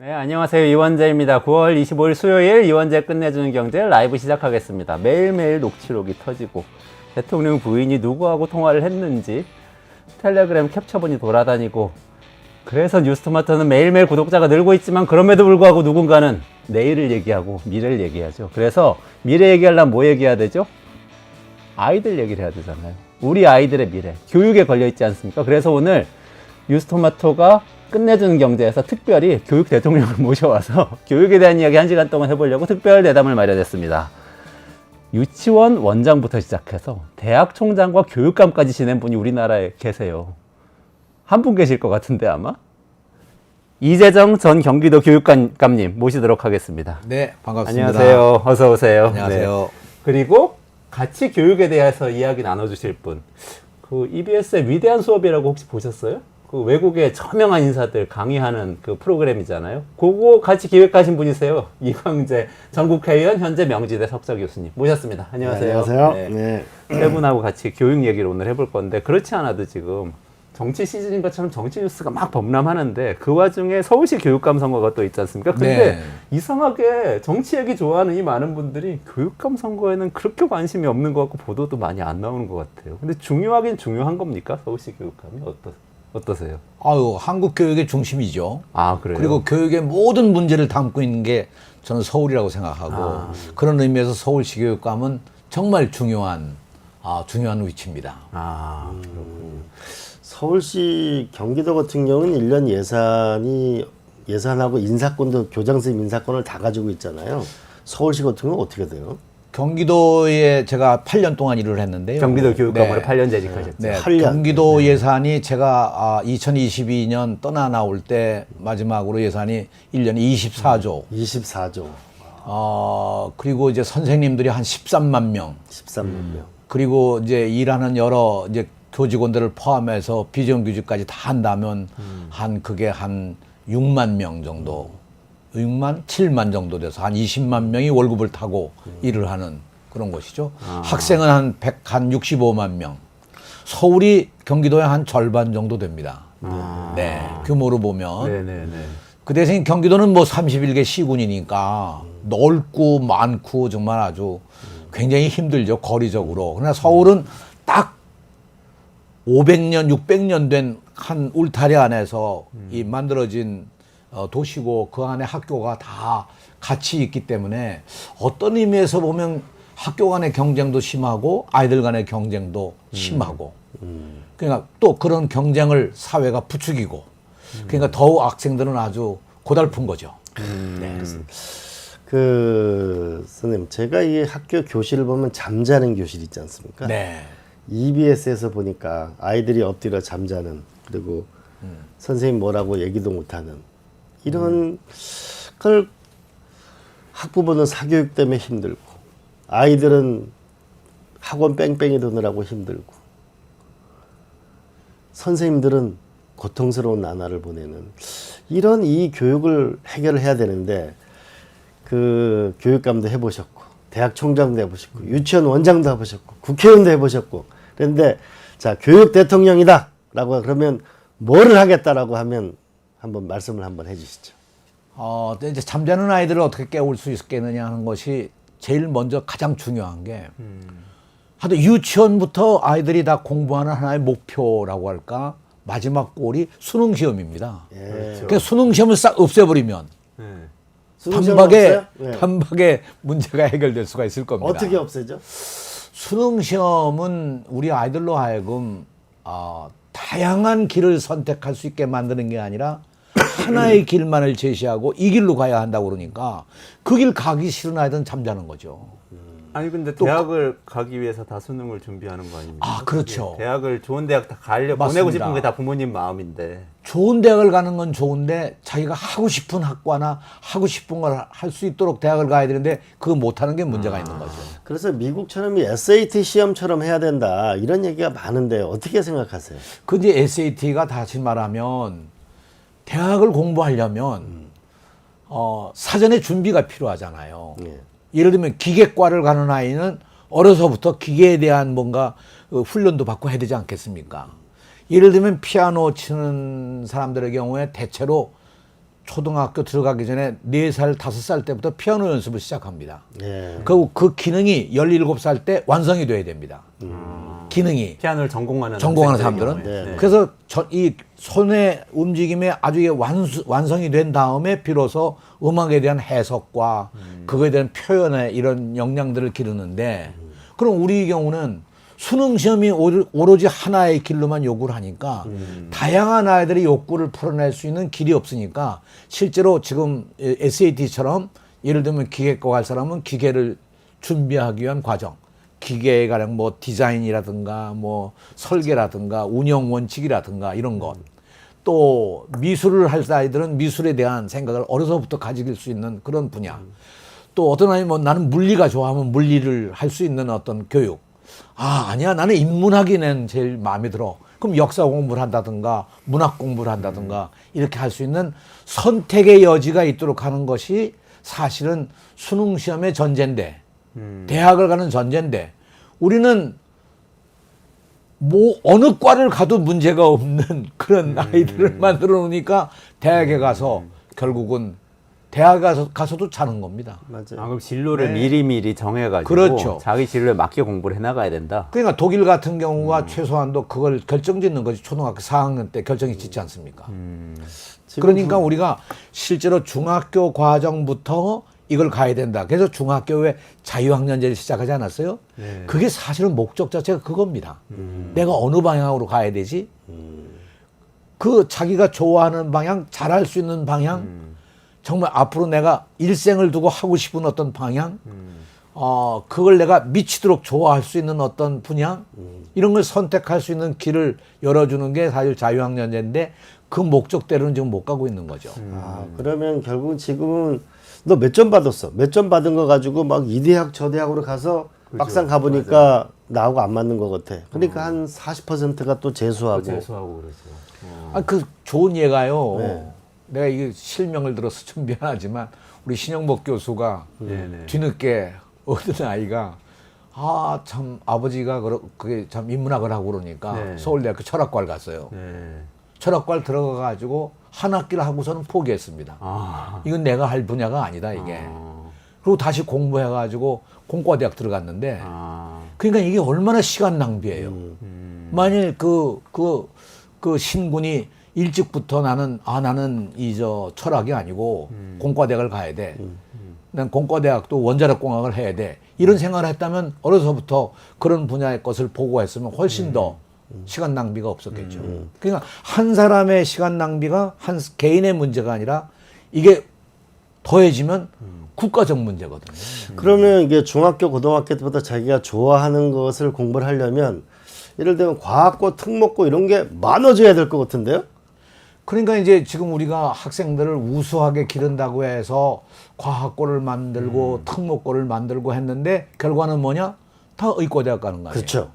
네, 안녕하세요. 이원재입니다. 9월 25일 수요일 이원재 끝내주는 경제 라이브 시작하겠습니다. 매일매일 녹취록이 터지고 대통령 부인이 누구하고 통화를 했는지 텔레그램 캡처본이 돌아다니고 그래서 뉴스토마토는 매일매일 구독자가 늘고 있지만 그럼에도 불구하고 누군가는 내일을 얘기하고 미래를 얘기하죠. 그래서 미래 얘기하려면 뭐 얘기해야 되죠? 아이들 얘기를 해야 되잖아요. 우리 아이들의 미래, 교육에 걸려있지 않습니까? 그래서 오늘 뉴스토마토가 끝내주는 경제에서 특별히 교육 대통령을 모셔와서 교육에 대한 이야기 1시간 동안 해보려고 특별 대담을 마련했습니다. 유치원 원장부터 시작해서 대학 총장과 교육감까지 지낸 분이 우리나라에 계세요. 한 분 계실 것 같은데 아마? 이재정 전 경기도 교육감님 모시도록 하겠습니다. 네, 반갑습니다. 안녕하세요. 어서 오세요. 안녕하세요. 네. 그리고 같이 교육에 대해서 이야기 나눠주실 분, 그 EBS의 위대한 수업이라고 혹시 보셨어요? 그 외국의 저명한 인사들 강의하는 그 프로그램이잖아요. 그거 같이 기획하신 분이세요. 이광재 전국회의원, 현재 명지대 석사 교수님 모셨습니다. 안녕하세요. 네, 안녕하세요. 네. 세 분하고 같이 교육 얘기를 오늘 해볼 건데, 그렇지 않아도 지금 정치 시즌인 것처럼 정치 뉴스가 막 범람하는데 그 와중에 서울시 교육감 선거가 또 있지 않습니까? 근데 네. 이상하게 정치 얘기 좋아하는 이 많은 분들이 교육감 선거에는 그렇게 관심이 없는 것 같고 보도도 많이 안 나오는 것 같아요. 근데 중요하긴 중요한 겁니까? 서울시 교육감이 어떠세요? 아유, 한국 교육의 중심이죠. 아, 그래요? 그리고 교육의 모든 문제를 담고 있는 게 저는 서울이라고 생각하고 그런 의미에서 서울시 교육감은 정말 중요한 위치입니다. 그렇군요. 서울시 경기도 같은 경우는 1년 예산하고 인사권도 교장선생님 인사권을 다 가지고 있잖아요. 서울시 같은 경우는 어떻게 돼요? 경기도에 제가 8년 동안 일을 했는데요. 경기도 교육감으로 네. 8년 재직하셨죠. 네, 8년. 경기도 예산이 제가 2022년 떠나 나올 때 마지막으로 예산이 1년에 24조. 24조, 그리고 이제 선생님들이 한 13만 명. 13만 명. 그리고 이제 일하는 여러 이제 교직원들을 포함해서 비정규직까지 다 한다면 그게 한 6만 명 정도, 6만, 7만 정도 돼서 한 20만 명이 월급을 타고 일을 하는 그런 곳이죠. 학생은 한 65만 명. 서울이 경기도의 한 절반 정도 됩니다. 네, 규모로 보면. 네네네. 그 대신 경기도는 뭐 31개 시군이니까 넓고 많고 정말 아주 굉장히 힘들죠, 거리적으로. 그러나 서울은 딱 500년, 600년 된 한 울타리 안에서 이 만들어진 도시고 그 안에 학교가 다 같이 있기 때문에 어떤 의미에서 보면 학교 간의 경쟁도 심하고 아이들 간의 경쟁도 심하고 그러니까 또 그런 경쟁을 사회가 부추기고 그러니까 더욱 학생들은 아주 고달픈 거죠. 네. 선생님, 제가 이 학교 교실을 보면 잠자는 교실 있지 않습니까? 네. EBS에서 보니까 아이들이 엎드려 잠자는, 그리고 선생님 뭐라고 얘기도 못하는 이런 걸 학부모는 사교육 때문에 힘들고 아이들은 학원 뺑뺑이 도느라고 힘들고 선생님들은 고통스러운 나날을 보내는 이런 이 교육을 해결을 해야 되는데, 그 교육감도 해보셨고 대학 총장도 해보셨고 유치원 원장도 해보셨고 국회의원도 해보셨고, 그런데 자, 교육 대통령이다 라고 그러면 뭐를 하겠다라고 하면 한번 말씀을 한번 해주시죠. 이제 잠자는 아이들을 어떻게 깨울 수 있겠느냐 하는 것이 제일 먼저 가장 중요한 게 하여튼 유치원부터 아이들이 다 공부하는 하나의 목표라고 할까, 마지막 골이 수능 시험입니다. 예. 그 수능 시험을 싹 없애버리면 네. 수능 시험 없어요? 네. 단박에 문제가 해결될 수가 있을 겁니다. 어떻게 없애죠? 수능 시험은 우리 아이들로 하여금 다양한 길을 선택할 수 있게 만드는 게 아니라 하나의 길만을 제시하고 이 길로 가야 한다고 그러니까 그 길 가기 싫은 아이들은 잠자는 거죠. 아니 근데 대학을 가기 위해서 다 수능을 준비하는 거 아닙니까? 그렇죠. 대학을 좋은 대학 다 보내고 맞습니다. 싶은 게 다 부모님 마음인데. 좋은 대학을 가는 건 좋은데 자기가 하고 싶은 학과나 하고 싶은 걸 할 수 있도록 대학을 가야 되는데 그거 못하는 게 문제가 있는 거죠. 그래서 미국처럼 SAT 시험처럼 해야 된다 이런 얘기가 많은데 어떻게 생각하세요? 근데 SAT가 다시 말하면 대학을 공부하려면 사전에 준비가 필요하잖아요. 예. 예를 들면 기계과를 가는 아이는 어려서부터 기계에 대한 뭔가 훈련도 받고 해야 되지 않겠습니까? 예를 들면 피아노 치는 사람들의 경우에 대체로 초등학교 들어가기 전에 4살, 5살 때부터 피아노 연습을 시작합니다. 예. 그 기능이 17살 때 완성이 돼야 됩니다. 기능이. 피아노를 전공하는 사람들은. 경우에. 네. 그래서 이 손의 움직임에 아주 이게 완성이 된 다음에 비로소 음악에 대한 해석과 그거에 대한 표현의 이런 역량들을 기르는데 그럼 우리 경우는 수능 시험이 오로지 하나의 길로만 요구를 하니까 다양한 아이들의 욕구를 풀어낼 수 있는 길이 없으니까 실제로 지금 SAT처럼 예를 들면 기계과 갈 사람은 기계를 준비하기 위한 과정, 기계에 관한 뭐 디자인이라든가 뭐 설계라든가 운영 원칙이라든가 이런 것. 또 미술을 할 아이들은 미술에 대한 생각을 어려서부터 가질 수 있는 그런 분야. 또 어떤 아이 뭐 나는 물리가 좋아하면 물리를 할 수 있는 어떤 교육. 아니야 나는 인문학이 난 제일 마음에 들어. 그럼 역사 공부를 한다든가 문학 공부를 한다든가 이렇게 할 수 있는 선택의 여지가 있도록 하는 것이 사실은 수능 시험의 전제인데 대학을 가는 전제인데 우리는 뭐 어느 과를 가도 문제가 없는 그런 아이들을 만들어 놓으니까 대학에 가서 결국은 대학 가서도 자는 겁니다. 맞아요. 그럼 진로를 미리미리 정해가지고 그렇죠. 자기 진로에 맞게 공부를 해나가야 된다. 그러니까 독일 같은 경우가 최소한도 그걸 결정짓는 거지. 초등학교 4학년 때 결정이 짓지 않습니까? 그러니까 우리가 실제로 중학교 과정부터 이걸 가야 된다. 그래서 중학교에 자유학년제를 시작하지 않았어요? 네. 그게 사실은 목적 자체가 그겁니다. 내가 어느 방향으로 가야 되지? 그 자기가 좋아하는 방향, 잘할 수 있는 방향, 정말 앞으로 내가 일생을 두고 하고 싶은 어떤 방향, 그걸 내가 미치도록 좋아할 수 있는 어떤 분야, 이런 걸 선택할 수 있는 길을 열어주는 게 사실 자유학년제인데 그 목적대로는 지금 못 가고 있는 거죠. 그러면 결국 지금은 너 몇 점 받았어? 몇 점 받은 거 가지고 막 이 대학 저 대학으로 가서 막상 가보니까 나하고 안 맞는 것 같아. 그러니까 한 40%가 또 재수하고. 재수하고 그러죠. 그 좋은 예가요. 네. 내가 이게 실명을 들어서 좀 미안하지만 우리 신영복 교수가 네네. 뒤늦게 어떤 아이가 참 아버지가 그게 참 인문학을 하고 그러니까 네. 서울대학교 철학과를 갔어요. 네. 철학과를 들어가가지고 한 학기를 하고서는 포기했습니다. 이건 내가 할 분야가 아니다 이게. 그리고 다시 공부해가지고 공과대학 들어갔는데 그러니까 이게 얼마나 시간 낭비예요. 만일 그 신군이 일찍부터 나는 철학이 아니고 공과대학을 가야 돼. 난 공과대학도 원자력 공학을 해야 돼. 이런 생각을 했다면 어려서부터 그런 분야의 것을 보고 했으면 훨씬 더 시간 낭비가 없었겠죠. 그러니까 한 사람의 시간 낭비가 한 개인의 문제가 아니라 이게 더해지면 국가적 문제거든요. 그러면 이게 중학교, 고등학교 때부터 자기가 좋아하는 것을 공부를 하려면 예를 들면 과학고, 특목고 이런 게 많아져야 될 것 같은데요? 그러니까 이제 지금 우리가 학생들을 우수하게 기른다고 해서 과학고를 만들고 특목고를 만들고 했는데 결과는 뭐냐? 다 의과대학 가는 거 아니에요. 그렇죠.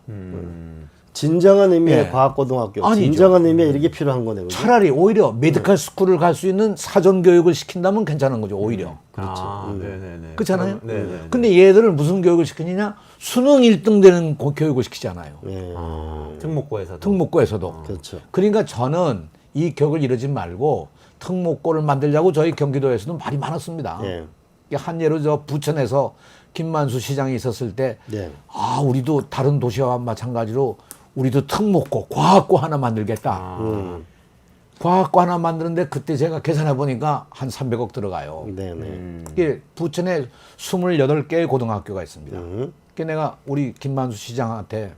진정한 의미의 예. 과학고등학교, 아니죠. 진정한 의미의 이렇게 필요한 거네요. 그죠? 차라리 오히려 메디컬 스쿨을 갈 수 있는 사전 교육을 시킨다면 괜찮은 거죠. 오히려. 네네네. 그렇잖아요. 네네. 근데 얘들을 무슨 교육을 시키느냐? 수능 1등 되는 교육을 시키잖아요. 예. 특목고에서도. 특목고에서도. 그렇죠. 그러니까 저는 이 교육을 이러지 말고 특목고를 만들자고 저희 경기도에서도 말이 많았습니다. 예. 한 예로 저 부천에서 김만수 시장이 있었을 때 네. 우리도 다른 도시와 마찬가지로 우리도 특목고, 과학고 하나 만들겠다. 과학고 하나 만드는데 그때 제가 계산해 보니까 한 300억 들어가요. 네네. 이게 부천에 28개의 고등학교가 있습니다. 그게 내가 우리 김만수 시장한테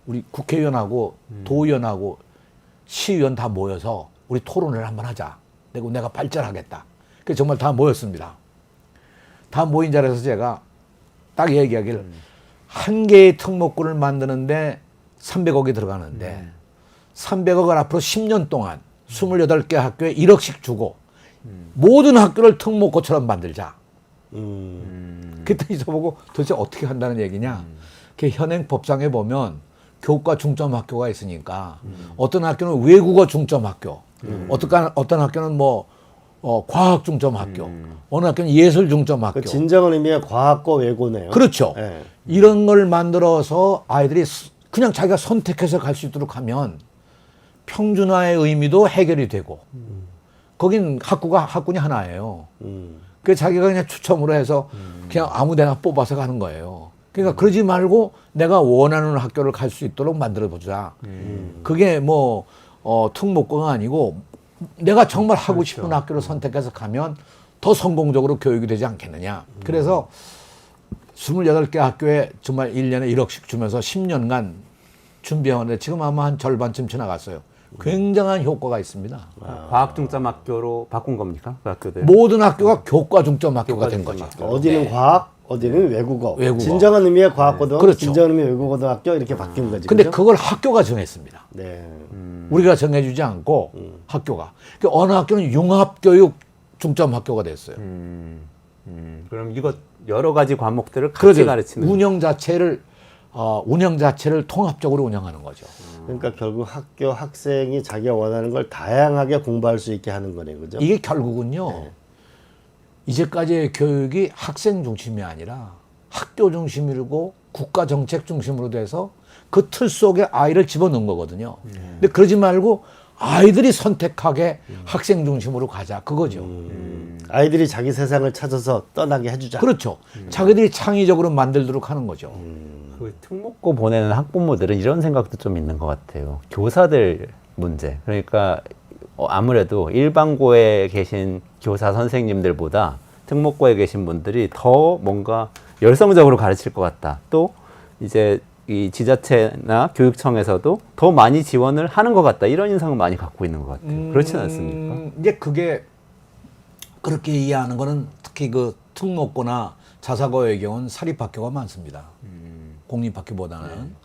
우리 국회의원하고 도의원하고 시의원 다 모여서 우리 토론을 한번 하자. 그리고 내가 발전하겠다. 그래서 정말 다 모였습니다. 다 모인 자리에서 제가 딱 얘기하기를 한 개의 특목고를 만드는데 300억이 들어가는데 300억을 앞으로 10년 동안 28개 학교에 1억씩 주고 모든 학교를 특목고처럼 만들자. 그랬더니 저보고 도대체 어떻게 한다는 얘기냐. 그 현행 법상에 보면 교과 중점 학교가 있으니까 어떤 학교는 외국어 중점 학교, 어떤 학교는 뭐 과학 중점 학교, 어느 학교는 예술 중점 학교. 그 진정한 의미의 과학고 외고네요. 그렇죠. 예. 이런 걸 만들어서 아이들이 그냥 자기가 선택해서 갈 수 있도록 하면 평준화의 의미도 해결이 되고 거긴 학군이 하나예요. 그 자기가 그냥 추첨으로 해서 그냥 아무데나 뽑아서 가는 거예요. 그러니까 그러지 말고 내가 원하는 학교를 갈 수 있도록 만들어 보자. 그게 뭐 특목고가 아니고 내가 정말 하고 싶은 학교를 선택해서 가면 더 성공적으로 교육이 되지 않겠느냐. 그래서 28개 학교에 정말 1년에 1억씩 주면서 10년간 준비하는데 지금 아마 한 절반쯤 지나갔어요. 굉장한 효과가 있습니다. 과학 중점 학교로 바꾼 겁니까? 그 학교들? 모든 학교가 교과 중점 학교가 된 거죠. 어디는 과학, 어디는 외국어. 외국어. 진정한 의미의 과학고등, 그렇죠. 진정한 의미의 외국어등학교 이렇게 바뀐 거지. 근데 그죠? 그걸 학교가 정했습니다. 네. 우리가 정해주지 않고 학교가. 그 어느 학교는 융합교육 중점 학교가 됐어요. 그럼 이거 여러 가지 과목들을 같이 그러죠. 가르치는 운영 자체를 통합적으로 운영하는 거죠. 그러니까 결국 학교 학생이 자기가 원하는 걸 다양하게 공부할 수 있게 하는 거네, 그죠? 이게 결국은요. 이제까지의 교육이 학생 중심이 아니라 학교 중심이고 국가 정책 중심으로 돼서 그 틀 속에 아이를 집어넣은 거거든요. 근데 그러지 말고 아이들이 선택하게 학생 중심으로 가자 그거죠. 아이들이 자기 세상을 찾아서 떠나게 해주자. 그렇죠. 자기들이 창의적으로 만들도록 하는 거죠. 그 특목고 보내는 학부모들은 이런 생각도 좀 있는 것 같아요. 교사들 문제. 그러니까 아무래도 일반고에 계신 교사 선생님들보다 특목고에 계신 분들이 더 뭔가 열성적으로 가르칠 것 같다. 또 이제 이 지자체나 교육청에서도 더 많이 지원을 하는 것 같다. 이런 인상을 많이 갖고 있는 것 같아요. 그렇지는 않습니까? 이제 그게 그렇게 이해하는 거는 특히 그 특목고나 자사고의 경우는 사립학교가 많습니다. 공립학교보다는.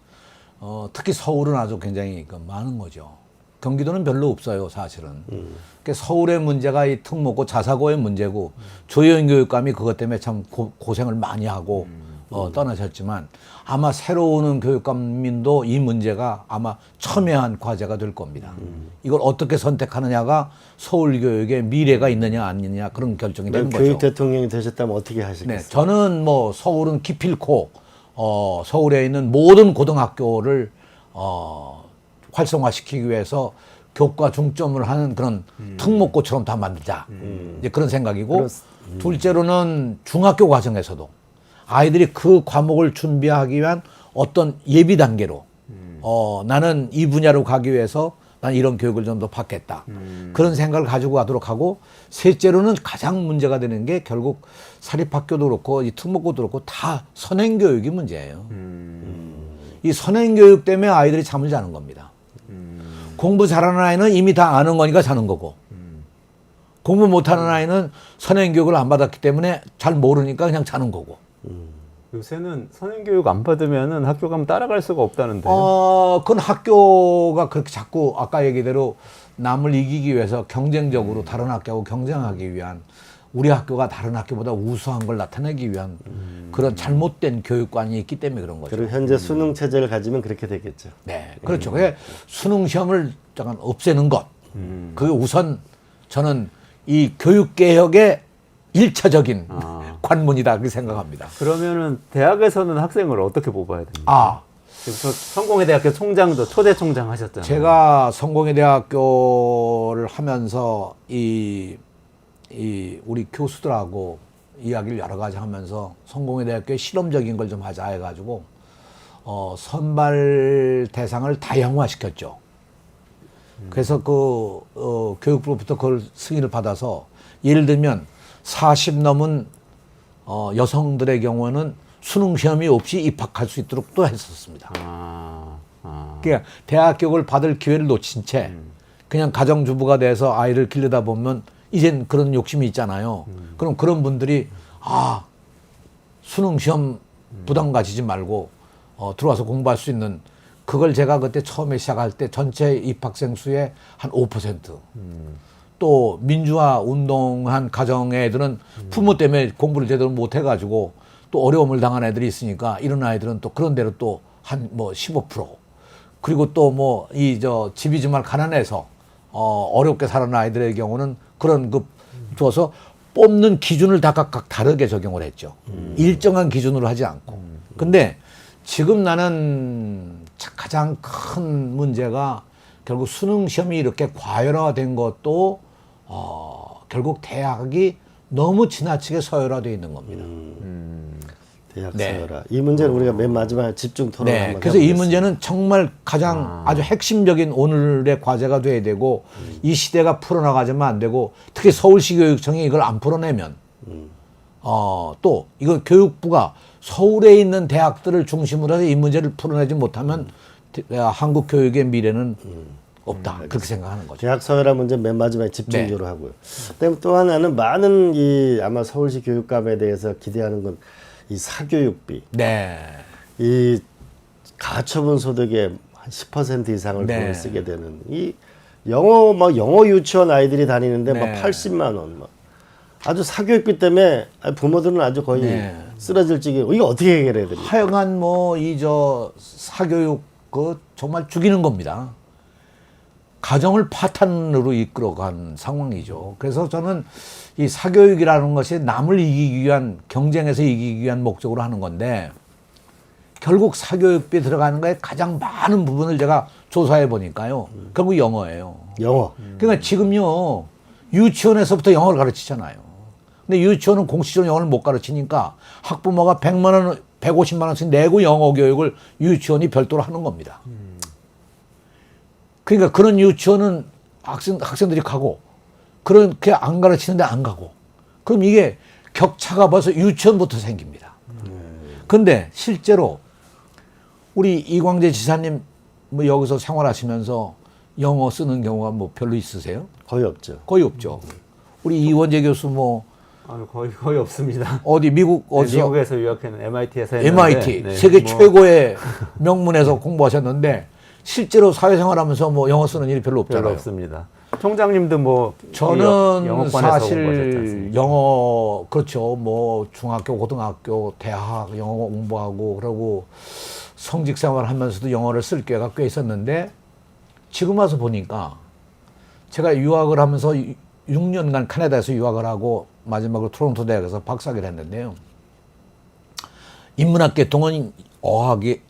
특히 서울은 아주 굉장히 많은 거죠. 경기도는 별로 없어요, 사실은. 그러니까 서울의 문제가 이 특목고 자사고의 문제고 조현 교육감이 그것 때문에 참 고생을 많이 하고 떠나셨지만 아마 새로 오는 교육감민도 이 문제가 아마 첨예한 과제가 될 겁니다. 이걸 어떻게 선택하느냐가 서울 교육의 미래가 있느냐 아니냐 그런 결정이 되는 거죠. 교육 대통령이 되셨다면 어떻게 하시겠어요? 네, 저는 뭐 서울은 기필코 서울에 있는 모든 고등학교를 활성화시키기 위해서 교과 중점을 하는 그런 특목고처럼 다 만들자. 이제 그런 생각이고 둘째로는 중학교 과정에서도 아이들이 그 과목을 준비하기 위한 어떤 예비 단계로 나는 이 분야로 가기 위해서 난 이런 교육을 좀 더 받겠다. 그런 생각을 가지고 가도록 하고 셋째로는 가장 문제가 되는 게 결국 사립학교도 그렇고 이 특목고도 그렇고 다 선행교육이 문제예요. 이 선행교육 때문에 아이들이 잠을 자는 겁니다. 공부 잘하는 아이는 이미 다 아는 거니까 자는 거고 공부 못하는 아이는 선행교육을 안 받았기 때문에 잘 모르니까 그냥 자는 거고. 요새는 선행교육 안 받으면은 학교 가면 따라갈 수가 없다는데. 그건 학교가 그렇게 자꾸 아까 얘기대로 남을 이기기 위해서 경쟁적으로 다른 학교하고 경쟁하기 위한 우리 학교가 다른 학교보다 우수한 걸 나타내기 위한 그런 잘못된 교육관이 있기 때문에 그런 거죠. 그리고 현재 수능 체제를 가지면 그렇게 되겠죠. 네, 그렇죠. 그게 수능 시험을 잠깐 없애는 것. 그게 우선 저는 이 교육 개혁의 1차적인 관문이다 그렇게 생각합니다. 그러면은 대학에서는 학생을 어떻게 뽑아야 됩니까? 그래서 성공회 대학교 총장도 초대 총장 하셨잖아요. 제가 성공회 대학교를 하면서 우리 교수들하고 이야기를 여러 가지 하면서 성공회 대학교에 실험적인 걸 좀 하자 해가지고 선발 대상을 다양화시켰죠. 그래서 교육부로부터 그걸 승인을 받아서 예를 들면 40 넘은 여성들의 경우는 수능 시험이 없이 입학할 수 있도록 또 했었습니다. 그러니까 대학 교육을 받을 기회를 놓친 채 그냥 가정주부가 돼서 아이를 기르다 보면 이젠 그런 욕심이 있잖아요. 그럼 그런 분들이 수능 시험 부담 가지지 말고 들어와서 공부할 수 있는 그걸 제가 그때 처음에 시작할 때 전체 입학생 수의 한 5%. 또 민주화 운동한 가정의 애들은 부모 때문에 공부를 제대로 못 해가지고 또 어려움을 당한 애들이 있으니까 이런 아이들은 또 그런 대로 또 한 15%. 그리고 또 집이 정말 가난해서 어렵게 사는 아이들의 경우는 그런 두어서 뽑는 기준을 다 각각 다르게 적용을 했죠. 일정한 기준으로 하지 않고. 근데 지금 나는 가장 큰 문제가 결국 수능 시험이 이렇게 과열화된 것도 결국 대학이 너무 지나치게 서열화되어 있는 겁니다. 대학 네. 서열화. 이 문제는 우리가 맨 마지막에 집중 토론을 네, 한번 그래서 이 해보겠습니다. 문제는 정말 가장 아주 핵심적인 오늘의 과제가 돼야 되고 이 시대가 풀어나가지면 안 되고 특히 서울시 교육청이 이걸 안 풀어내면 또 이거 교육부가 서울에 있는 대학들을 중심으로 해서 이 문제를 풀어내지 못하면 한국 교육의 미래는 없다 그렇게 생각하는 거죠. 대학 서열화 문제 맨 마지막에 집중적으로 네. 하고요. 그다음에 또 하나는 많은 이 아마 서울시 교육감에 대해서 기대하는 건 이 사교육비. 네, 이 가처분 소득의 한 10% 이상을 네. 돈을 쓰게 되는 이 영어 유치원 아이들이 다니는데 네. 막 80만 원 막. 아주 사교육비 때문에 부모들은 아주 거의 네. 쓰러질 지경. 이거 어떻게 해결해야 됩니까? 하여간 뭐 이 사교육 그 정말 죽이는 겁니다. 가정을 파탄으로 이끌어간 상황이죠. 그래서 저는 이 사교육이라는 것이 남을 이기기 위한 경쟁에서 이기기 위한 목적으로 하는 건데 결국 사교육비 들어가는 거에 가장 많은 부분을 제가 조사해 보니까요. 결국 영어예요. 영어. 그러니까 지금요 유치원에서부터 영어를 가르치잖아요. 근데 유치원은 공식적으로 영어를 못 가르치니까 학부모가 100만 원, 150만 원씩 내고 영어 교육을 유치원이 별도로 하는 겁니다. 그러니까 그런 유치원은 학생들이 가고 그렇게 안 가르치는데 안 가고 그럼 이게 격차가 벌써 유치원부터 생깁니다. 근데 실제로 우리 이광재 지사님 뭐 여기서 생활하시면서 영어 쓰는 경우가 뭐 별로 있으세요? 거의 없죠. 거의 없죠. 우리 이원재 교수 뭐 거의 없습니다. 어디 미국 어디서 미국에서 유학했는 MIT에서 했는데 MIT 네, 세계 뭐 최고의 명문에서 공부하셨는데 실제로 사회생활하면서 뭐 영어 쓰는 일이 별로 없잖아요. 별로 없습니다. 총장님도 뭐 저는 영어권에서 사실 공부하셨지 않습니까? 영어 그렇죠. 뭐 중학교, 고등학교, 대학 영어 공부하고 그러고 성직 생활하면서도 영어를 쓸 기회가 꽤 있었는데 지금 와서 보니까 제가 유학을 하면서 6년간 캐나다에서 유학을 하고 마지막으로 토론토 대학에서 박사학위를 했는데요. 인문학 계통은 어학이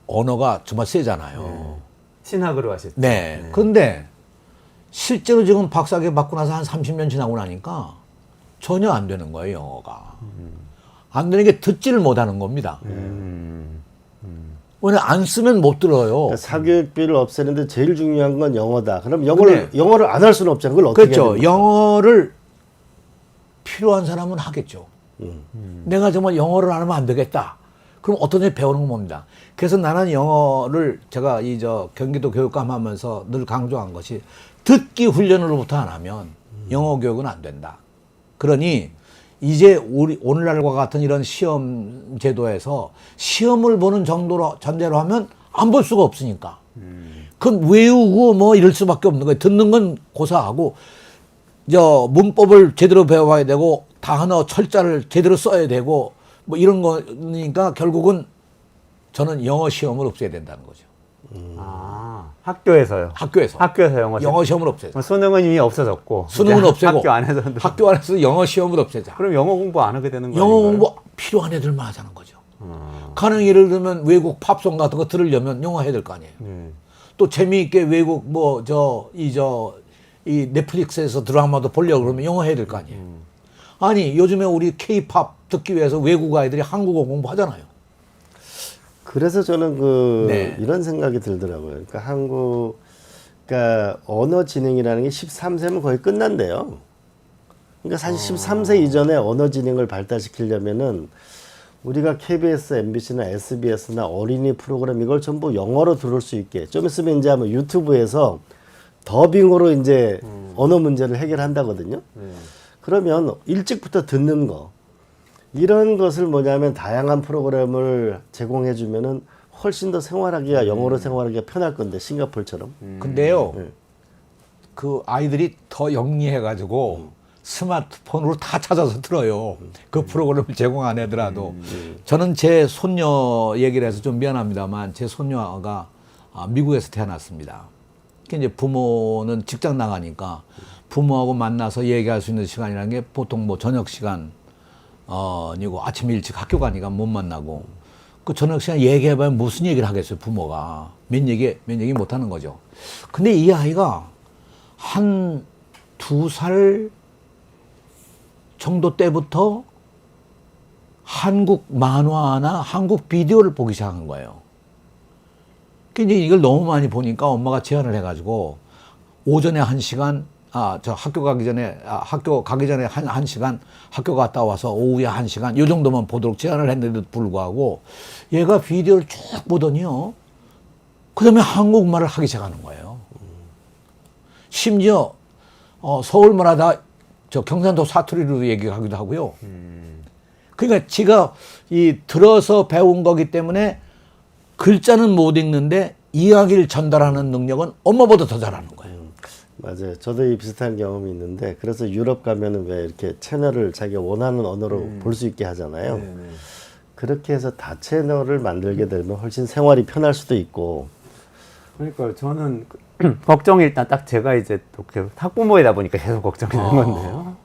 언어가 정말 세잖아요. 신학으로 하셨죠. 네. 그런데 실제로 지금 박사학위 받고 나서 한 30년 지나고 나니까 전혀 안 되는 거예요, 영어가. 안 되는 게 듣지를 못하는 겁니다. 왜냐 안 쓰면 못 들어요. 그러니까 사교육비를 없애는데 제일 중요한 건 영어다. 그럼 근데- 영어를 안 할 수는 없잖아요. 그걸 어떻게 해야 그렇죠. 됩니까? 영어를 필요한 사람은 하겠죠. 내가 정말 영어를 안 하면 안 되겠다. 그럼 어떤지 배우는 겁니다. 그래서 나는 영어를 제가 경기도 교육감 하면서 늘 강조한 것이 듣기 훈련으로부터 안 하면 영어 교육은 안 된다. 그러니 이제 오늘날과 같은 이런 시험 제도에서 시험을 보는 정도로 전제로 하면 안 볼 수가 없으니까. 그럼 외우고 뭐 이럴 수밖에 없는 거예요. 듣는 건 고사하고 문법을 제대로 배워야 되고 단어 철자를 제대로 써야 되고 뭐 이런 거니까 결국은 저는 영어 시험을 없애야 된다는 거죠. 학교에서요. 학교에서 영어 시험을 없애자. 뭐 수능은 이미 없어졌고 수능은 이제 없애고 학교 안에서 영어 시험을 없애자. 그럼 영어 공부 안 하게 되는 거예요. 영어 공부 필요한 애들만 하자는 거죠. 가령 예를 들면 외국 팝송 같은 거 들으려면 영어 해야 될 거 아니에요. 또 재미있게 외국 이 넷플릭스에서 드라마도 보려고 그러면 영어 해야 될 거 아니에요. 아니 요즘에 우리 K-팝 듣기 위해서 외국 아이들이 한국어 공부하잖아요. 그래서 저는 네. 이런 생각이 들더라고요. 그러니까 언어 지능이라는 게 13세면 거의 끝난대요. 그러니까 사실 13세 이전에 언어 지능을 발달시키려면은 우리가 KBS, MBC나 SBS나 어린이 프로그램 이걸 전부 영어로 들을 수 있게 좀 있으면 이제 아마 유튜브에서 더빙으로 이제 언어 문제를 해결한다거든요. 그러면 일찍부터 듣는 거 이런 것을 뭐냐면 다양한 프로그램을 제공해 주면은 훨씬 더 생활하기가 영어로 생활하기가 편할 건데 싱가포르처럼. 근데요, 그 아이들이 더 영리해가지고 스마트폰으로 다 찾아서 들어요. 그 프로그램을 제공 안 하더라도. 저는 제 손녀 얘기를 해서 좀 미안합니다만 제 손녀가 미국에서 태어났습니다. 이제 부모는 직장 나가니까 부모하고 만나서 얘기할 수 있는 시간이라는 게 보통 뭐 저녁 시간 아니고 아침 일찍 학교 가니까 못 만나고 그 저녁 시간 얘기해봐야 무슨 얘기를 하겠어요 몇 얘기 못 하는 거죠. 근데 이 아이가 한 2살 정도 때부터 한국 만화나 한국 비디오를 보기 시작한 거예요. 근데 이걸 너무 많이 보니까 엄마가 제안을 해가지고 오전에 1시간, 학교 가기 전에 한 시간, 학교 갔다 와서 오후에 1시간, 요 정도만 보도록 제안을 했는데도 불구하고 얘가 비디오를 쭉 보더니요. 그 다음에 한국말을 하기 시작하는 거예요. 심지어, 서울말 하다 경상도 사투리로 얘기하기도 하고요. 그러니까 지가 들어서 배운 거기 때문에 글자는 못 읽는데 이야기를 전달하는 능력은 엄마보다 더 잘하는 거예요. 맞아요. 저도 이 비슷한 경험이 있는데 그래서 유럽 가면은 왜 이렇게 채널을 자기가 원하는 언어로 볼 수 있게 하잖아요. 그렇게 해서 다채널을 만들게 되면 훨씬 생활이 편할 수도 있고. 그러니까 저는 걱정이 일단 딱 제가 이제 또 학부모이다 보니까 계속 걱정이 되는 건데요.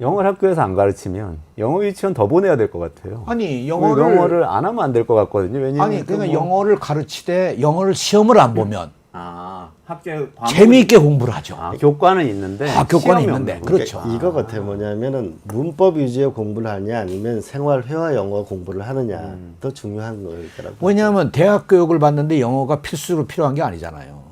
영어를 학교에서 안 가르치면 영어 유치원 더 보내야 될 것 같아요. 아니 영어를 안 하면 안 될 것 같거든요. 왜냐면 아니 그러니까 영어를 가르치되 영어를 시험을 안 보면 학교 재미있게 공부를 하죠. 교과는 있는데 교과는 시험이 있는데 없는 그렇죠. 그러니까 이거 같아요. 뭐냐면은 문법 위주의 공부를 하냐 아니면 생활 회화 영어 공부를 하느냐 더 중요한 거라고. 왜냐하면 대학 교육을 받는데 영어가 필수로 필요한 게 아니잖아요.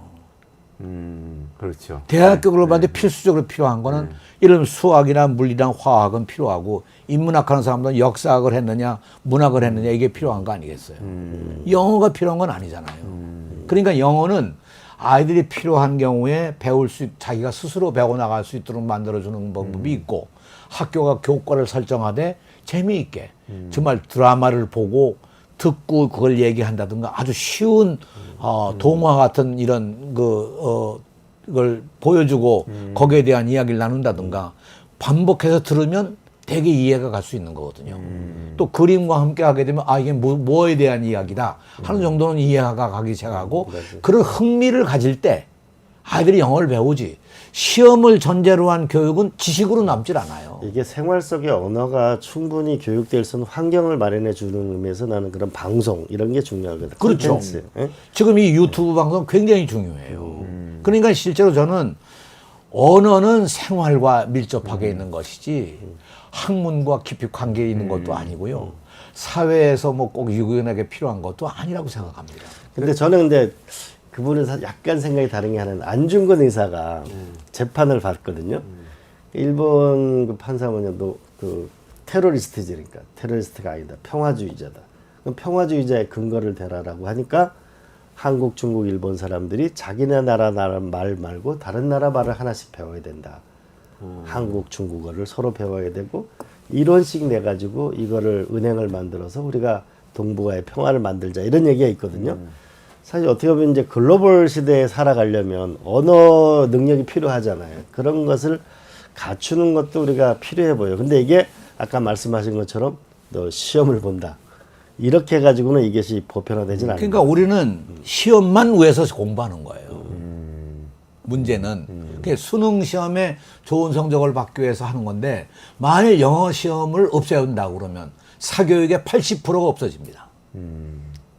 그렇죠. 대학 교육을 받는데 필수적으로 필요한 거는 이런 수학이나 물리랑 화학은 필요하고 인문학 하는 사람들은 역사학을 했느냐 문학을 했느냐 이게 필요한 거 아니겠어요. 영어가 필요한 건 아니잖아요. 그러니까 영어는 아이들이 필요한 경우에 자기가 스스로 배워 나갈 수 있도록 만들어주는 방법이 있고 학교가 교과를 설정하되 재미있게 정말 드라마를 보고 듣고 그걸 얘기한다든가 아주 쉬운 동화 같은 이런 그걸 보여주고 거기에 대한 이야기를 나눈다든가 반복해서 들으면 되게 이해가 갈 수 있는 거거든요. 또 그림과 함께 하게 되면 이게 뭐에 대한 이야기다 하는 정도는 이해가 가기 시작하고 그런 흥미를 가질 때 아이들이 영어를 배우지 시험을 전제로 한 교육은 지식으로 남질 않아요. 이게 생활 속의 언어가 충분히 교육될 수 있는 환경을 마련해 주는 의미에서 나는 그런 방송 이런 게 중요하거든요. 그렇죠. 콘텐츠. 예? 지금 이 유튜브 방송 굉장히 중요해요. 그러니까 실제로 저는 언어는 생활과 밀접하게 있는 것이지 학문과 깊이 관계 있는 것도 아니고요. 사회에서 뭐 꼭 유연하게 필요한 것도 아니라고 생각합니다. 근데 저는 그분은 약간 생각이 다른 게 하나는 안중근 의사가 재판을 받거든요. 일본 그 판사 뭐냐도 그 테러리스트지 그러니까 테러리스트가 아니다 평화주의자다. 그럼 평화주의자의 근거를 대라라고 하니까 한국, 중국, 일본 사람들이 자기네 나라 말 말고 다른 나라 말을 하나씩 배워야 된다. 한국, 중국어를 서로 배워야 되고 이런 식 내 가지고 이거를 은행을 만들어서 우리가 동북아의 평화를 만들자 이런 얘기가 있거든요. 사실 어떻게 보면 이제 글로벌 시대에 살아가려면 언어 능력이 필요하잖아요. 그런 것을 갖추는 것도 우리가 필요해 보여요. 근데 이게 아까 말씀하신 것처럼 너 시험을 본다. 이렇게 해가지고는 이것이 보편화되진 않아요. 그러니까 우리는 시험만 위해서 공부하는 거예요. 문제는 그게 수능 시험에 좋은 성적을 받기 위해서 하는 건데 만일 영어 시험을 없애는다고 그러면 사교육의 80%가 없어집니다.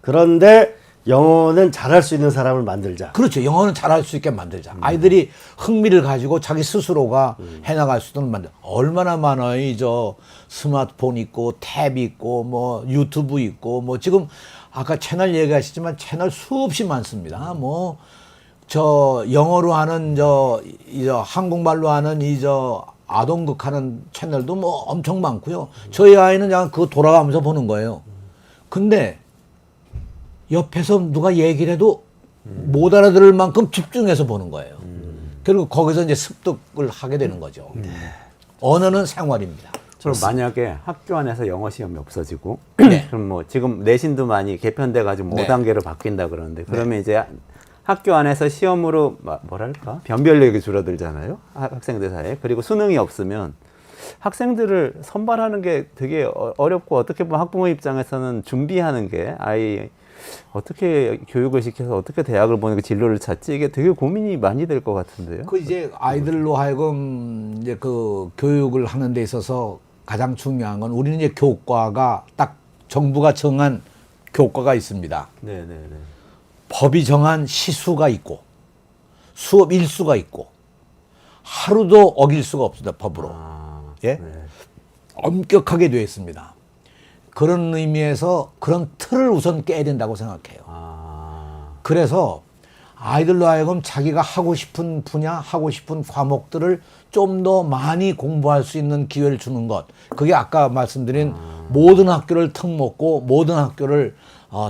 그런데 영어는 잘할 수 있는 사람을 만들자. 그렇죠. 영어는 잘할 수 있게 만들자. 아이들이 흥미를 가지고 자기 스스로가 해나갈 수 있도록 만들자. 얼마나 많아요. 스마트폰 있고 탭 있고 뭐 유튜브 있고 뭐 지금 아까 채널 얘기하시지만 채널 수없이 많습니다. 뭐 영어로 하는 한국말로 하는 아동극 하는 채널도 뭐 엄청 많고요. 저희 아이는 그냥 그거 돌아가면서 보는 거예요. 근데 옆에서 누가 얘기를 해도 못 알아들을 만큼 집중해서 보는 거예요. 그리고 거기서 이제 습득을 하게 되는 거죠. 언어는 생활입니다. 그럼 만약에 학교 안에서 영어 시험이 없어지고 네. 그럼 뭐 지금 내신도 많이 개편돼 가지고 네. 5단계로 바뀐다 그러는데 그러면 이제 학교 안에서 시험으로 뭐랄까 변별력이 줄어들잖아요. 학생들 사이에. 그리고 수능이 없으면 학생들을 선발하는 게 되게 어렵고 어떻게 보면 학부모 입장에서는 준비하는 게 아이 어떻게 교육을 시켜서 어떻게 대학을 보내고 진로를 찾지 이게 되게 고민이 많이 될 것 같은데요. 이제 아이들로 하여금 이제 그 교육을 하는 데 있어서 가장 중요한 건 우리는 이제 교과가 딱 정부가 정한 교과가 있습니다. 네네네. 법이 정한 시수가 있고 수업 일수가 있고 하루도 어길 수가 없습니다. 법으로. 예? 네. 엄격하게 되어 있습니다. 그런 의미에서 그런 틀을 우선 깨야 된다고 생각해요. 그래서 아이들로 하여금 자기가 하고 싶은 분야, 하고 싶은 과목들을 좀 더 많이 공부할 수 있는 기회를 주는 것. 그게 아까 말씀드린 모든 학교를 턱먹고 모든 학교를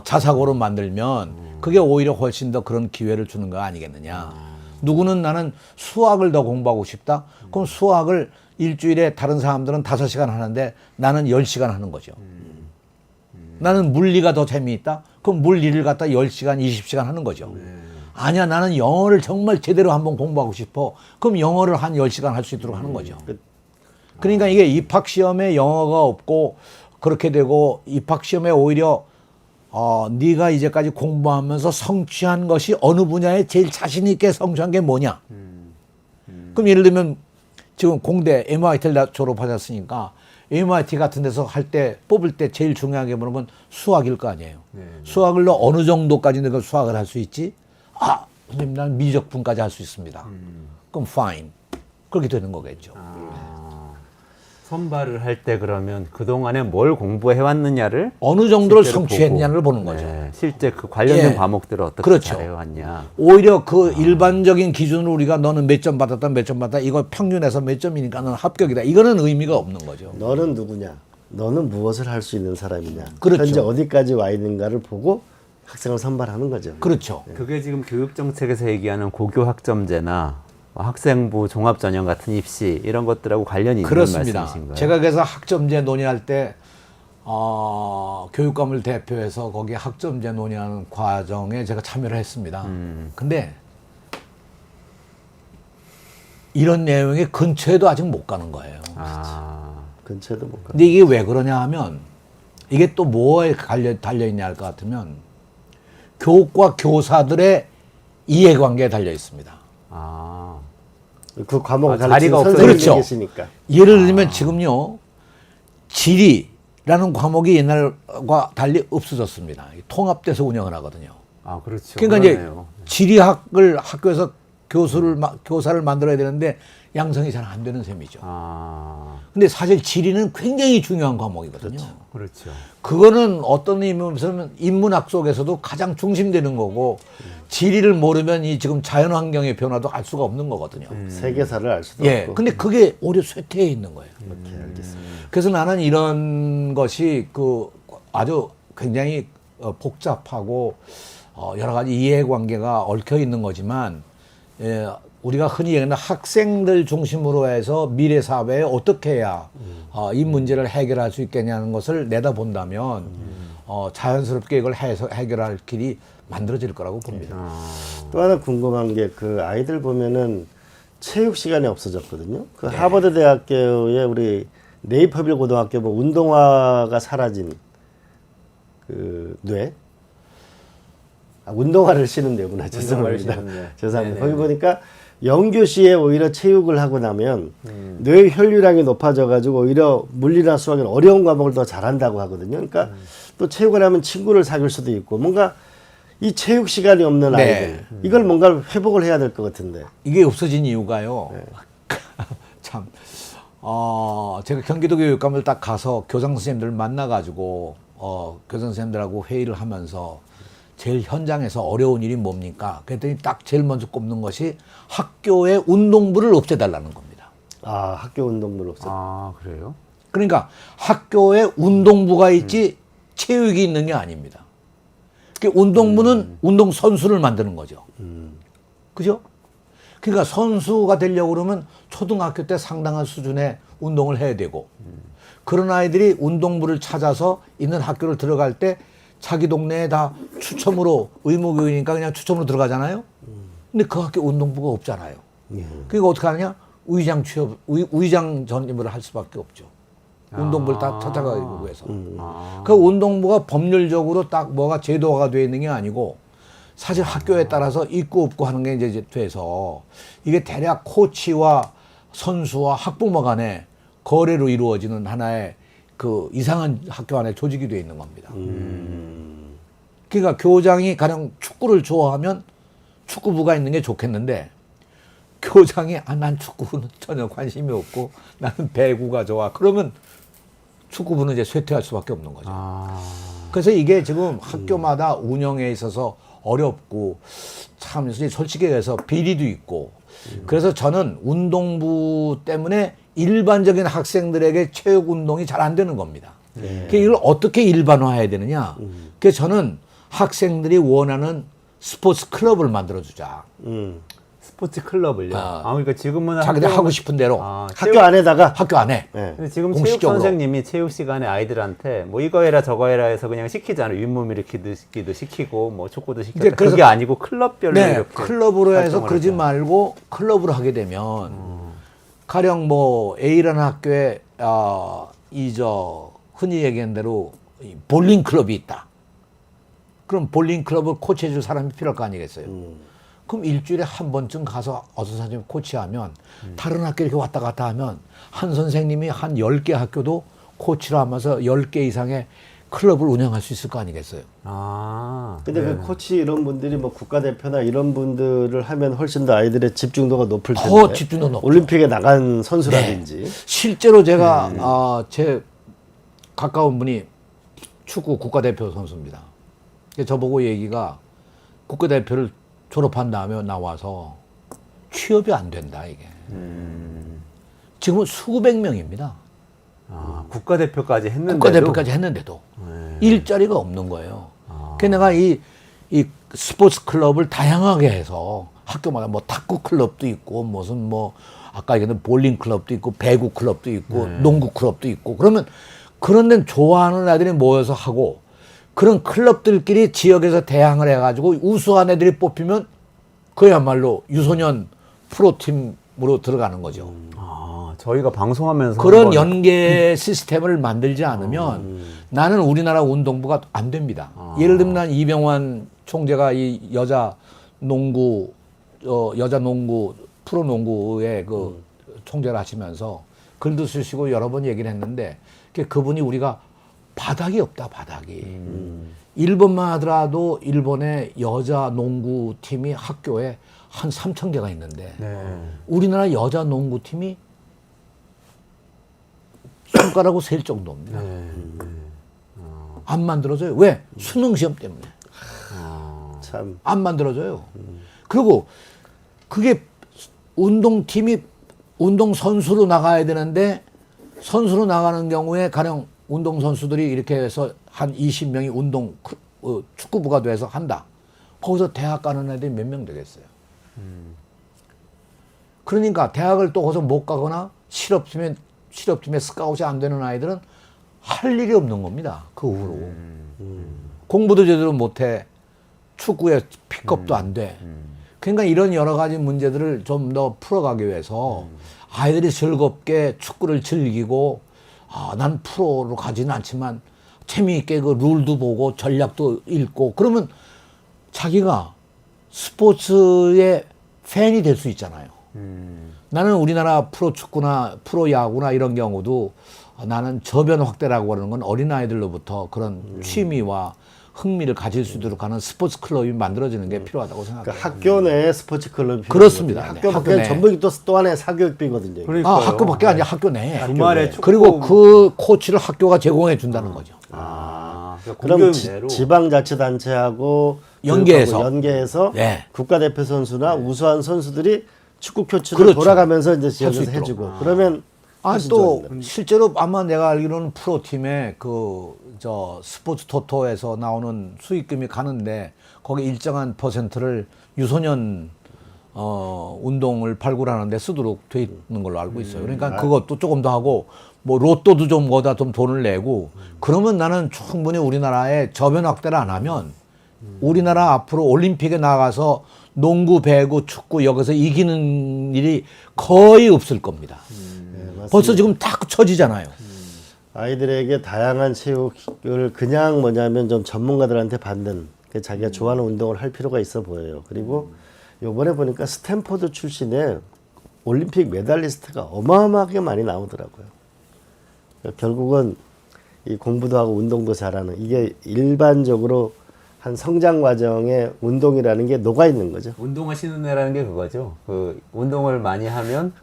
자사고로 만들면 그게 오히려 훨씬 더 그런 기회를 주는 거 아니겠느냐. 누구는 나는 수학을 더 공부하고 싶다. 그럼 수학을 일주일에 다른 사람들은 5시간 하는데 나는 10시간 하는 거죠. 나는 물리가 더 재미있다. 그럼 물리를 갖다 10시간, 20시간 하는 거죠. 아니야, 나는 영어를 정말 제대로 한번 공부하고 싶어. 그럼 영어를 한 10시간 할 수 있도록 하는 거죠. 그러니까 이게 입학시험에 영어가 없고 그렇게 되고 입학시험에 오히려 네가 이제까지 공부하면서 성취한 것이 어느 분야에 제일 자신 있게 성취한 게 뭐냐. 그럼 예를 들면 지금 공대 MIT를 졸업하셨으니까 MIT 같은 데서 할 때 뽑을 때 제일 중요한 게 뭐냐면 수학일 거 아니에요. 수학을 너 어느 정도까지 내가 수학을 할 수 있지? 선생님 난 미적분까지 할 수 있습니다. 그럼 fine. 그렇게 되는 거겠죠. 선발을 할 때 그러면 그동안에 뭘 공부해 왔느냐를 어느 정도를 실제로 성취했냐를 보고, 보는 거죠. 네, 실제 그 관련된 예. 과목들을 어떻게 그렇죠. 잘해왔냐. 오히려 그 일반적인 기준으로 우리가 너는 몇 점 받았다, 몇 점 받았다, 이거 평균해서 몇 점이니까 너는 합격이다. 이거는 의미가 없는 거죠. 너는 누구냐? 너는 무엇을 할 수 있는 사람이냐? 그렇죠. 현재 어디까지 와 있는가를 보고 학생을 선발하는 거죠. 그렇죠. 그게 지금 교육정책에서 얘기하는 고교학점제나 학생부 종합전형 같은 입시 이런 것들하고 관련이 있는 그렇습니다. 말씀이신가요? 제가 그래서 학점제 논의할 때 교육감을 대표해서 거기 학점제 논의하는 과정에 제가 참여를 했습니다. 근데 이런 내용이 근처에도 아직 못 가는 거예요. 근처에도 못 가. 근데 이게 왜 그러냐 하면 이게 또 뭐에 달려있냐 할 것 같으면 교육과 교사들의 이해관계에 달려 있습니다. 그 과목을 자리가 가르치는 없어요. 선생님이 그렇죠. 계시니까. 예를 들면 지금요, 지리라는 과목이 옛날과 달리 없어졌습니다. 통합돼서 운영을 하거든요. 그렇죠. 그러니까 그러네요. 이제 지리학을 학교에서 교사를 만들어야 되는데 양성이 잘 안 되는 셈이죠. 근데 사실 지리는 굉장히 중요한 과목이거든요. 그렇죠. 그거는 어떤 의미에서는 인문학 속에서도 가장 중심되는 거고 지리를 모르면 이 지금 자연환경의 변화도 알 수가 없는 거거든요. 세계사를 알 수도 예. 없고. 근데 그게 오히려 쇠퇴해 있는 거예요. 오케이, 알겠습니다. 그래서 나는 이런 것이 그 아주 굉장히 복잡하고 여러 가지 이해관계가 얽혀 있는 거지만 우리가 흔히 얘기하는 학생들 중심으로 해서 미래 사회에 어떻게 해야 이 문제를 해결할 수 있겠냐는 것을 내다본다면 자연스럽게 이걸 해결할 길이 만들어질 거라고 봅니다. 또 하나 궁금한 게 그 아이들 보면은 체육 시간이 없어졌거든요. 그 하버드 대학교의 우리 네이퍼빌 고등학교 뭐 운동화가 사라진 그 뇌. 운동화를 신은 뇌구나. 죄송합니다. 신은 뇌. 죄송합니다. 네네네. 거기 보니까 영교시에 오히려 체육을 하고 나면 뇌 혈류량이 높아져가지고 오히려 물리나 수학에는 어려운 과목을 더 잘한다고 하거든요. 그러니까 또 체육을 하면 친구를 사귈 수도 있고 뭔가 이 체육 시간이 없는 네. 아이들 이걸 뭔가 회복을 해야 될 것 같은데. 이게 없어진 이유가요. 참, 제가 경기도 교육감을 딱 가서 교장 선생님들 만나가지고 교장 선생님들하고 회의를 하면서 제일 현장에서 어려운 일이 뭡니까? 그랬더니 딱 제일 먼저 꼽는 것이 학교의 운동부를 없애달라는 겁니다. 학교 운동부를 없애. 그래요? 그러니까 학교에 운동부가 있지 체육이 있는 게 아닙니다. 운동부는 운동 선수를 만드는 거죠. 그죠? 그러니까 선수가 되려고 그러면 초등학교 때 상당한 수준의 운동을 해야 되고 그런 아이들이 운동부를 찾아서 있는 학교를 들어갈 때 자기 동네에 다 추첨으로 의무교육이니까 그냥 추첨으로 들어가잖아요. 근데 그 학교 운동부가 없잖아요. 그러니까 어떻게 하느냐? 의장 전임을 할 수밖에 없죠. 운동부를 다 찾아가기 위해서. 그 운동부가 법률적으로 딱 뭐가 제도화가 되어 있는 게 아니고 사실 학교에 따라서 있고 없고 하는 게 이제 돼서 이게 대략 코치와 선수와 학부모 간의 거래로 이루어지는 하나의 그 이상한 학교 안에 조직이 되어 있는 겁니다. 그러니까 교장이 가령 축구를 좋아하면 축구부가 있는 게 좋겠는데 교장이 난 축구부는 전혀 관심이 없고 나는 배구가 좋아. 그러면 축구부는 이제 쇠퇴할 수밖에 없는 거죠. 그래서 이게 지금 학교마다 운영에 있어서 어렵고 참 솔직히 얘기해서 비리도 있고 그래서 저는 운동부 때문에 일반적인 학생들에게 체육 운동이 잘 안 되는 겁니다. 그러니까 이걸 어떻게 일반화해야 되느냐. 그래서 저는 학생들이 원하는 스포츠 클럽을 만들어주자. 스포츠 클럽을요. 그러니까 지금은 자기들 하고 싶은 대로 학교 안에다가 학교 안에. 네. 근데 지금 체육 공식적으로. 선생님이 체육 시간에 아이들한테 뭐 이거 해라 저거 해라 해서 그냥 시키잖아요. 윗몸 일으키기도 시키고 뭐 축구도 시키고 그래서 그게 아니고 클럽별로 네, 이렇게 클럽으로 해서 활동을 그러지 하죠. 말고 클럽으로 하게 되면 가령 뭐 A라는 학교에 흔히 얘기한 대로 이 볼링 클럽이 있다. 그럼 볼링 클럽을 코치해줄 사람이 필요할 거 아니겠어요? 그럼 일주일에 한 번쯤 가서 어서 선생님 코치하면 다른 학교 이렇게 왔다 갔다 하면 한 선생님이 한 10개 학교도 코치를 하면서 10개 이상의 클럽을 운영할 수 있을 거 아니겠어요? 근데 그 코치 이런 분들이 뭐 국가대표나 이런 분들을 하면 훨씬 더 아이들의 집중도가 높을 텐데. 더 집중도 높죠. 올림픽에 나간 선수라든지. 실제로 제가 제 가까운 분이 축구 국가대표 선수입니다. 저보고 얘기가 국가대표를 졸업한 다음에 나와서 취업이 안 된다 이게. 지금은 수백 명입니다. 국가대표까지 했는데도 국가대표까지 했는데도 일자리가 없는 거예요. 그래서 내가 이 스포츠 클럽을 다양하게 해서 학교마다 뭐 탁구 클럽도 있고 무슨 뭐 아까 얘기했던 볼링 클럽도 있고 배구 클럽도 있고 농구 클럽도 있고 그러면 그런 데는 좋아하는 애들이 모여서 하고 그런 클럽들끼리 지역에서 대항을 해가지고 우수한 애들이 뽑히면 그야말로 유소년 프로팀으로 들어가는 거죠. 저희가 방송하면서 그런 한번 연계 시스템을 만들지 않으면 나는 우리나라 운동부가 안 됩니다. 예를 들면 난 이병환 총재가 이 여자 농구 프로농구의 그 총재를 하시면서 글도 쓰시고 여러 번 얘기를 했는데 그분이 우리가 바닥이 없다 바닥이. 일본만 하더라도 일본의 여자 농구팀이 학교에 한 3,000개가 있는데 우리나라 여자 농구팀이 손가락으로 셀 정도입니다. 안 만들어져요. 왜? 수능 시험 때문에. 참. 안 만들어져요. 그리고 그게 운동팀이 운동선수로 나가야 되는데 선수로 나가는 경우에 가령 운동선수들이 이렇게 해서 한 20명이 축구부가 돼서 한다. 거기서 대학 가는 애들이 몇 명 되겠어요. 그러니까 대학을 또 거기서 못 가거나 실업팀에 스카웃이 안 되는 아이들은 할 일이 없는 겁니다. 그 후로. 공부도 제대로 못해. 축구에 픽업도 안 돼. 그러니까 이런 여러 가지 문제들을 좀 더 풀어가기 위해서 아이들이 즐겁게 축구를 즐기고 난 프로로 가지는 않지만 재미있게 그 룰도 보고 전략도 읽고 그러면 자기가 스포츠의 팬이 될 수 있잖아요. 나는 우리나라 프로축구나 프로야구나 이런 경우도 나는 저변 확대라고 하는 건 어린아이들로부터 그런 취미와 흥미를 가질 수 있도록 하는 스포츠 클럽이 만들어지는 게 필요하다고 생각해요. 그러니까 학교 내 스포츠 클럽이 그렇습니다. 학교 네, 밖에 학교 내. 전부 또 하나의 사교육비거든요. 그러니까요. 학교밖에 아니라 학교 내. 주말에 축구 그리고 그 코치를 학교가 제공해 준다는 거죠. 그러니까 그럼 공교육대로 지방자치단체하고 연계해서. 교육하고 연계해서 네. 국가대표 선수나 우수한 선수들이 축구 코치를 그렇죠. 돌아가면서 이제 수 지역에서 있도록. 해주고 그러면 훨씬 또 좋아집니다. 실제로 아마 내가 알기로는 프로팀에 스포츠 토토에서 나오는 수익금이 가는데 거기 일정한 퍼센트를 유소년 운동을 발굴하는 데 쓰도록 돼 있는 걸로 알고 있어요. 그러니까 그것도 조금 더 하고 뭐 로또도 좀 뭐다 좀 돈을 내고 그러면 나는 충분히 우리나라에 저변 확대를 안 하면 우리나라 앞으로 올림픽에 나가서 농구, 배구, 축구 여기서 이기는 일이 거의 없을 겁니다. 맞습니다. 벌써 지금 딱 처지잖아요. 아이들에게 다양한 체육을 그냥 뭐냐면 좀 전문가들한테 받는 자기가 좋아하는 운동을 할 필요가 있어 보여요. 그리고 요번에 보니까 스탠포드 출신의 올림픽 메달리스트가 어마어마하게 많이 나오더라고요. 그러니까 결국은 이 공부도 하고 운동도 잘하는 이게 일반적으로 한 성장 과정에 운동이라는 게 녹아 있는 거죠. 운동하시는 애라는 게 그거죠. 그 운동을 많이 하면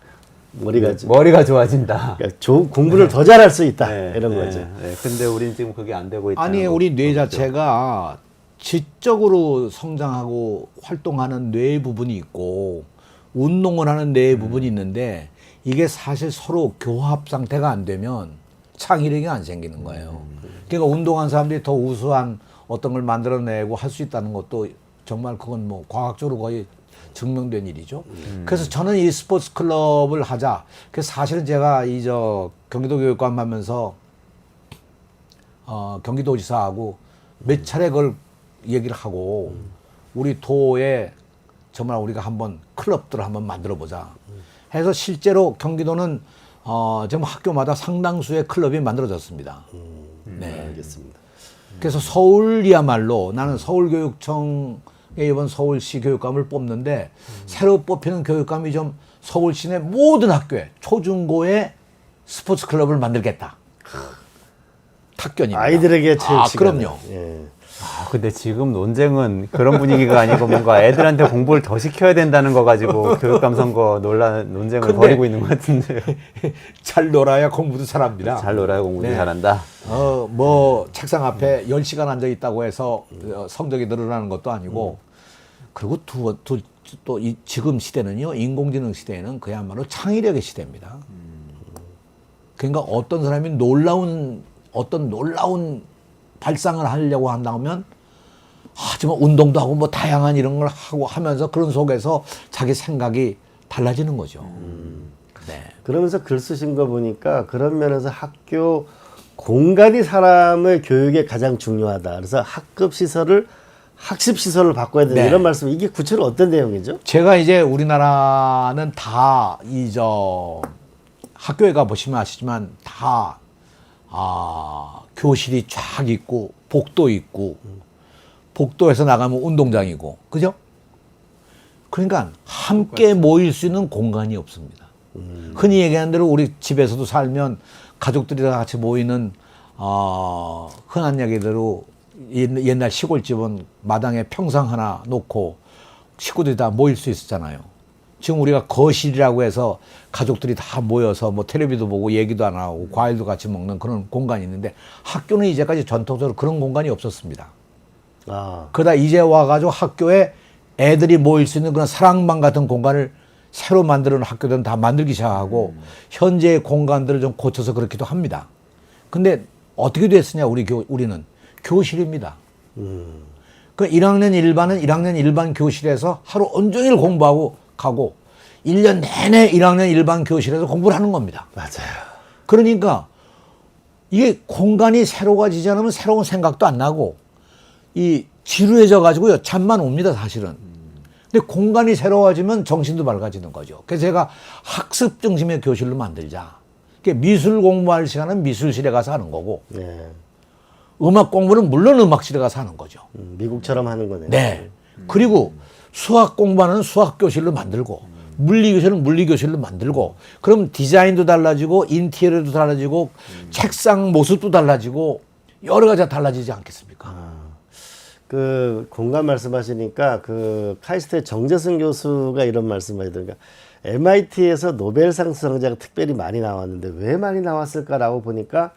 머리가 좋아진다. 그러니까 공부를 더 잘할 수 있다 이런 거죠. 네. 근데 우리는 지금 그게 안 되고 있다. 아니 우리 뇌 자체가 지적으로 성장하고 활동하는 뇌 부분이 있고 운동을 하는 뇌 부분이 있는데 이게 사실 서로 교합 상태가 안 되면 창의력이 안 생기는 거예요. 그러니까 운동한 사람들이 더 우수한 어떤 걸 만들어내고 할 수 있다는 것도 정말 그건 뭐 과학적으로 거의 증명된 일이죠. 그래서 저는 이 스포츠 클럽을 하자. 그래서 사실은 제가 경기도 교육감 하면서 경기도지사하고 몇 차례 그걸 얘기를 하고 우리 도에 정말 우리가 한번 클럽들을 한번 만들어 보자. 해서 실제로 경기도는 지금 학교마다 상당수의 클럽이 만들어졌습니다. 네, 알겠습니다. 그래서 서울이야말로 나는 서울교육청에 이번 서울시 교육감을 뽑는데 새로 뽑히는 교육감이 좀 서울시 내 모든 학교에 초중고에 스포츠 클럽을 만들겠다. 탁견입니다. 아이들에게 체육 시간. 그럼요. 예. 근데 지금 논쟁은 그런 분위기가 아니고 뭔가 애들한테 공부를 더 시켜야 된다는 거 가지고 교육감 선거 논쟁을 벌이고 있는 것 같은데요. 잘 놀아야 공부도 잘합니다. 잘 놀아야 공부도 네. 잘한다. 책상 앞에 10시간 앉아 있다고 해서 성적이 늘어나는 것도 아니고 그리고 또 지금 시대는요, 인공지능 시대에는 그야말로 창의력의 시대입니다. 그러니까 어떤 사람이 놀라운 발상을 하려고 한다면 하지만 운동도 하고 뭐 다양한 이런 걸 하고 하면서 그런 속에서 자기 생각이 달라지는 거죠. 네. 그러면서 글 쓰신 거 보니까 그런 면에서 학교 공간이 사람의 교육에 가장 중요하다. 그래서 학급 시설을 학습 시설을 바꿔야 된다. 네. 이런 말씀. 이게 구체로 어떤 내용이죠? 제가 이제 우리나라는 다 학교에 가 보시면 아시지만 다 교실이 쫙 있고 복도 있고 복도에서 나가면 운동장이고 그죠? 그러니까 함께 모일 수 있는 공간이 없습니다. 흔히 얘기하는 대로 우리 집에서도 살면 가족들이 다 같이 모이는 흔한 얘기대로 옛날 시골집은 마당에 평상 하나 놓고 식구들이 다 모일 수 있었잖아요. 지금 우리가 거실이라고 해서 가족들이 다 모여서 뭐 텔레비도 보고 얘기도 안 하고 과일도 같이 먹는 그런 공간이 있는데 학교는 이제까지 전통적으로 그런 공간이 없었습니다. 그러다 이제 와가지고 학교에 애들이 모일 수 있는 그런 사랑방 같은 공간을 새로 만드는 학교들은 다 만들기 시작하고 현재의 공간들을 좀 고쳐서 그렇기도 합니다. 근데 어떻게 됐으냐 우리는 교실입니다. 그 1학년 1반은 1학년 1반 교실에서 하루 온종일 공부하고 가고 1년 내내 1학년 1반 교실에서 공부를 하는 겁니다. 맞아요. 그러니까 이게 공간이 새로워지지 않으면 새로운 생각도 안 나고 이 지루해져 가지고요 잠만 옵니다 사실은. 근데 공간이 새로워지면 정신도 맑아지는 거죠. 그래서 제가 학습 중심의 교실로 만들자. 그러니까 미술 공부할 시간은 미술실에 가서 하는 거고 네. 음악 공부는 물론 음악실에 가서 하는 거죠. 미국처럼 하는 거네요. 네. 그리고 수학 공부하는 수학 교실로 만들고 물리 교실은 물리 교실로 만들고 그럼 디자인도 달라지고 인테리어도 달라지고 책상 모습도 달라지고 여러 가지가 달라지지 않겠습니까? 그 공간 말씀하시니까 그 카이스트의 정재승 교수가 이런 말씀하시더라고요. MIT에서 노벨상 수상자가 특별히 많이 나왔는데 왜 많이 나왔을까라고 보니까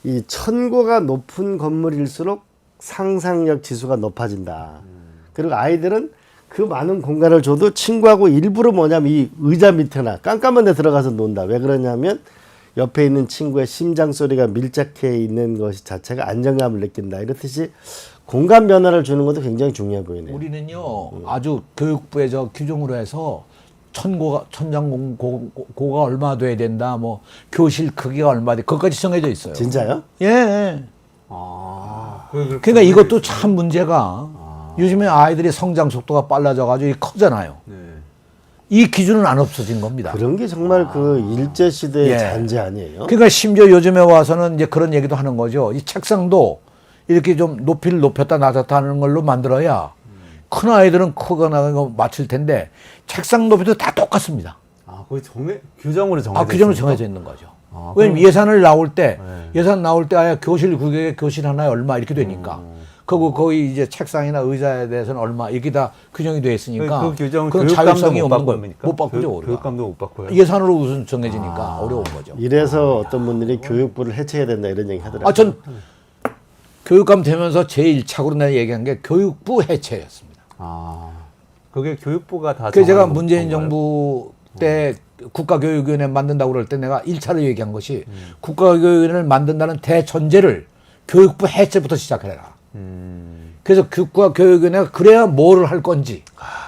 이 천고가 높은 건물일수록 상상력 지수가 높아진다. 그리고 아이들은 그 많은 공간을 줘도 친구하고 일부러 뭐냐면 이 의자 밑에나 깜깜한 데 들어가서 논다. 왜 그러냐면 옆에 있는 친구의 심장 소리가 밀착해 있는 것이 자체가 안정감을 느낀다. 이렇듯이 공간 변화를 주는 것도 굉장히 중요해 보이네요. 우리는요 아주 교육부의 규정으로 해서 천장고가 얼마 돼야 된다, 뭐 교실 크기가 얼마 돼, 그것까지 정해져 있어요. 진짜요? 예. 그러니까 이것도 참 문제가 요즘에 아이들이 성장 속도가 빨라져가지고 커잖아요. 네. 이 기준은 안 없어진 겁니다. 그런 게 정말 그 일제 시대의 예. 잔재 아니에요? 그러니까 심지어 요즘에 와서는 이제 그런 얘기도 하는 거죠. 이 책상도 이렇게 좀 높이를 높였다 낮았다 하는 걸로 만들어야 큰 아이들은 크거나 맞출 텐데 책상 높이도 다 똑같습니다. 거의 규정으로 정해져 규정으로 있습니까? 정해져 있는 거죠. 왜냐면 예산을 나올 때, 네. 예산 나올 때 교실 구역에 교실 하나에 얼마 이렇게 되니까. 그리고 거기 이제 책상이나 의자에 대해서는 얼마 이게 다 규정이 돼 있으니까 그 규정 그런 교육감도 자율성이 못 없는 거예요. 바꿉니까? 못 바꾸죠. 우리가. 교육감도 못 바꿔요. 예산으로 우선 정해지니까 어려운 거죠. 이래서 어떤 분들이 교육부를 해체해야 된다 이런 얘기 하더라고요. 전 교육감 되면서 제1착으로 내가 얘기한 게 교육부 해체였습니다. 그게 교육부가 다 그래서 제가 정하는 문재인 건가요? 정부 때 국가교육위원회 만든다고 그럴 때 내가 1차로 얘기한 것이 국가교육위원회를 만든다는 대전제를 교육부 해체부터 시작해라. 그래서 국가교육위원회가 그래야 뭐를 할 건지.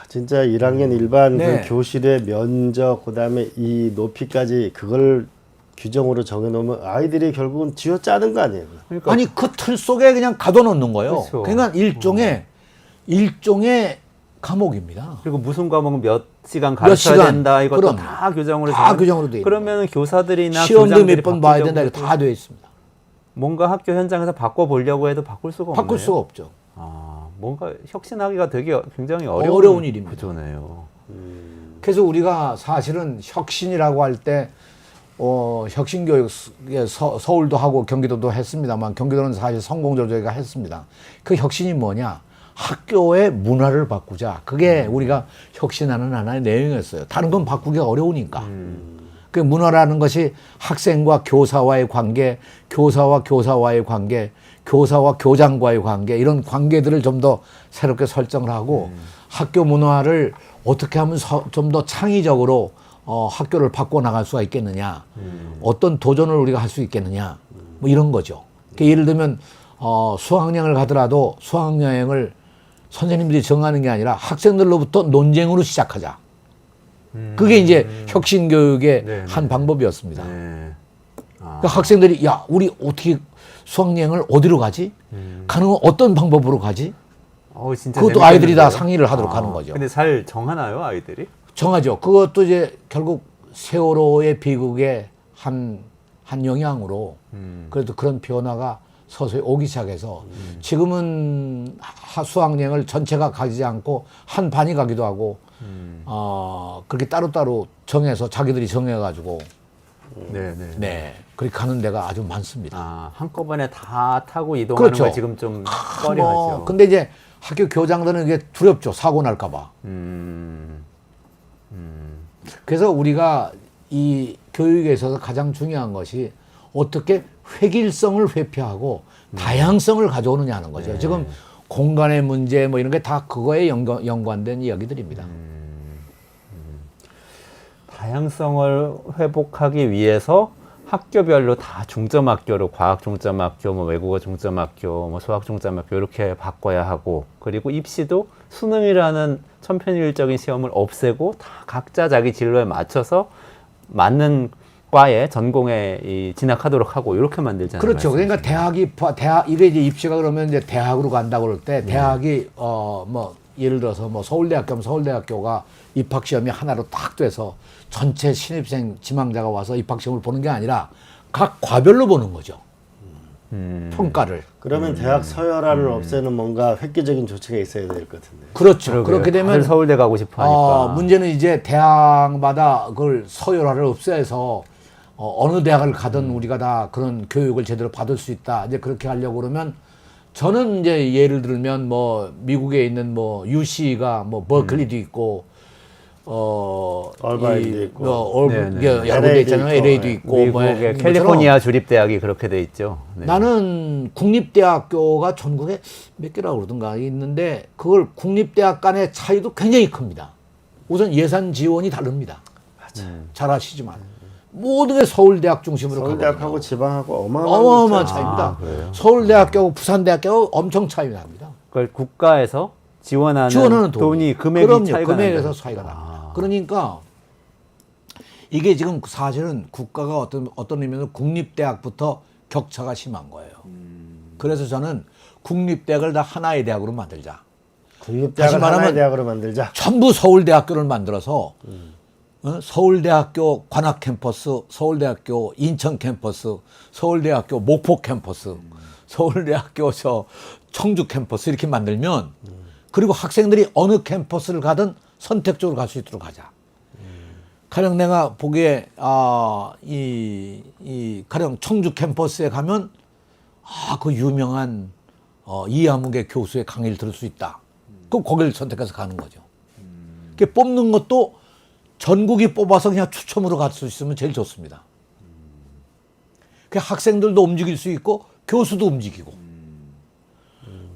진짜 1학년 일반 네. 그 교실의 면적 그다음에 이 높이까지 그걸 규정으로 정해놓으면 아이들이 결국은 쥐어짜는 거 아니에요. 그러니까 아니 그 틀 속에 그냥 가둬놓는 거예요. 그렇죠. 그러니까 일종의 과목입니다. 그리고 무슨 과목은 몇 시간 몇 가르쳐야 시간. 된다. 이것도 그럼. 다 교정으로 다 정해- 규정으로 돼 있는 그러면 교사들이나 시험도 교장들이 몇 번 봐야 바꾸려고 된다. 이거 해도 다 되어 있습니다. 뭔가 학교 현장에서 바꿔보려고 해도 바꿀 수가 없네요. 바꿀 수가 없죠. 뭔가 혁신하기가 되게 굉장히 어려운 어려운 일입니다. 구조네요. 그래서 우리가 사실은 혁신이라고 할 때 혁신교육 서울도 하고 경기도도 했습니다만 경기도는 사실 성공적으로 저희가 했습니다. 그 혁신이 뭐냐? 학교의 문화를 바꾸자. 그게 우리가 혁신하는 하나의 내용이었어요. 다른 건 바꾸기가 어려우니까. 그 문화라는 것이 학생과 교사와의 관계, 교사와 교사와의 관계, 교사와 교장과의 관계 이런 관계들을 좀 더 새롭게 설정을 하고 학교 문화를 어떻게 하면 좀 더 창의적으로 학교를 바꿔 나갈 수가 있겠느냐, 어떤 도전을 우리가 할 수 있겠느냐, 뭐 이런 거죠. 그러니까 예를 들면 수학여행을 가더라도 수학여행을 선생님들이 정하는 게 아니라 학생들로부터 논쟁으로 시작하자. 그게 이제 혁신교육의 네, 한 방법이었습니다. 네. 그러니까 학생들이 야 우리 어떻게 수학여행을 어디로 가지? 가는 건 어떤 방법으로 가지? 진짜 그것도 아이들이 다 재밌겠는데요? 상의를 하도록 하는 거죠. 근데 잘 정하나요, 아이들이? 정하죠. 그것도 이제 결국 세월호의 비극의 한 영향으로 그래도 그런 변화가 서서히 오기 시작해서 지금은 수학여행을 전체가 가지 않고 한 반이 가기도 하고 그렇게 따로따로 정해서 자기들이 정해가지고 네네. 네 그렇게 가는 데가 아주 많습니다. 한꺼번에 다 타고 이동하는 그렇죠. 걸 지금 좀 꺼려하죠. 근데 이제 학교 교장들은 이게 두렵죠. 사고 날까봐. 그래서 우리가 이 교육에 있어서 가장 중요한 것이 어떻게 획일성을 회피하고 다양성을 가져오느냐 하는 거죠. 지금 공간의 문제 뭐 이런 게 다 그거에 연관된 이야기들입니다. 다양성을 회복하기 위해서 학교별로 다 중점학교로 과학 중점학교, 뭐 외국어 중점학교, 뭐 수학 중점학교 이렇게 바꿔야 하고, 그리고 입시도 수능이라는 천편일적인 시험을 없애고 다 각자 자기 진로에 맞춰서 맞는 과에 전공에 진학하도록 하고 이렇게 만들잖아요. 그렇죠. 그러니까 대학 이게 이제 입시가 그러면 이제 대학으로 간다고 그럴 때 대학이 뭐 예를 들어서 뭐 서울대학교면 서울대학교가 입학 시험이 하나로 딱 돼서 전체 신입생 지망자가 와서 입학 시험을 보는 게 아니라 각 과별로 보는 거죠. 평가를. 그러면 대학 서열화를 없애는 뭔가 획기적인 조치가 있어야 될 것 같은데. 그렇죠. 그러게요. 그렇게 되면 다들 서울대 가고 싶어 하니까. 문제는 이제 대학마다 그걸 서열화를 없애서 어느 대학을 가든 우리가 다 그런 교육을 제대로 받을 수 있다. 이제 그렇게 하려고 그러면 저는 이제 예를 들면 뭐 미국에 있는 뭐 UC가 뭐 버클리도 있고 얼바인도 있고. 여러 군데 있잖아요. LA도 있고 미국의 캘리포니아 주립대학이 그렇게 돼 있죠. 네. 나는 국립대학교가 전국에 몇 개라고 그러던가 있는데 그걸 국립대학 간의 차이도 굉장히 큽니다. 우선 예산 지원이 다릅니다. 잘 아시지만 모든 게 서울대학 중심으로 서울대학하고 가거든요. 지방하고 어마어마한 차이입니다. 그래요? 서울대학교하고 부산대학교 엄청 차이 납니다. 그걸 국가에서 지원하는 돈이 금액이 그럼요. 차이가 금액에서 난다는 차이가 거죠. 나. 그러니까 이게 지금 사실은 국가가 어떤 의미에서 국립대학부터 격차가 심한 거예요. 그래서 저는 국립대학을 다 하나의 대학으로 만들자. 국립대학을 다시 말하면 하나의 대학으로 만들자. 전부 서울대학교를 만들어서 서울대학교 관악 캠퍼스, 서울대학교 인천 캠퍼스, 서울대학교 목포 캠퍼스, 서울대학교 청주 캠퍼스 이렇게 만들면 그리고 학생들이 어느 캠퍼스를 가든 선택적으로 갈 수 있도록 하자. 가령 내가 보기에 가령 청주 캠퍼스에 가면 그 유명한 이하문계 교수의 강의를 들을 수 있다. 그럼 거기를 선택해서 가는 거죠. 그 뽑는 것도 전국이 뽑아서 그냥 추첨으로 갈 수 있으면 제일 좋습니다. 그 학생들도 움직일 수 있고 교수도 움직이고.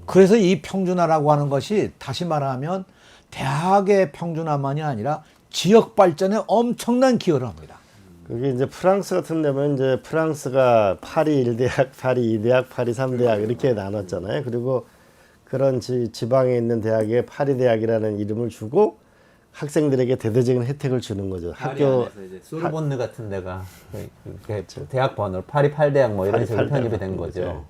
그래서 이 평준화라고 하는 것이 다시 말하면 대학의 평준화만이 아니라 지역 발전에 엄청난 기여를 합니다. 그게 이제 프랑스 같은 데면 이제 프랑스가 파리 1대학, 파리 2대학, 파리 3대학 이렇게 나눴잖아요. 그리고 그런 지방에 있는 대학에 파리 대학이라는 이름을 주고 학생들에게 대대적인 혜택을 주는 거죠. 학교 소르본느 같은 데가 대학 번호 파리 8대학 뭐 이런 파리 식으로 8대학 편집이 된 네. 거죠.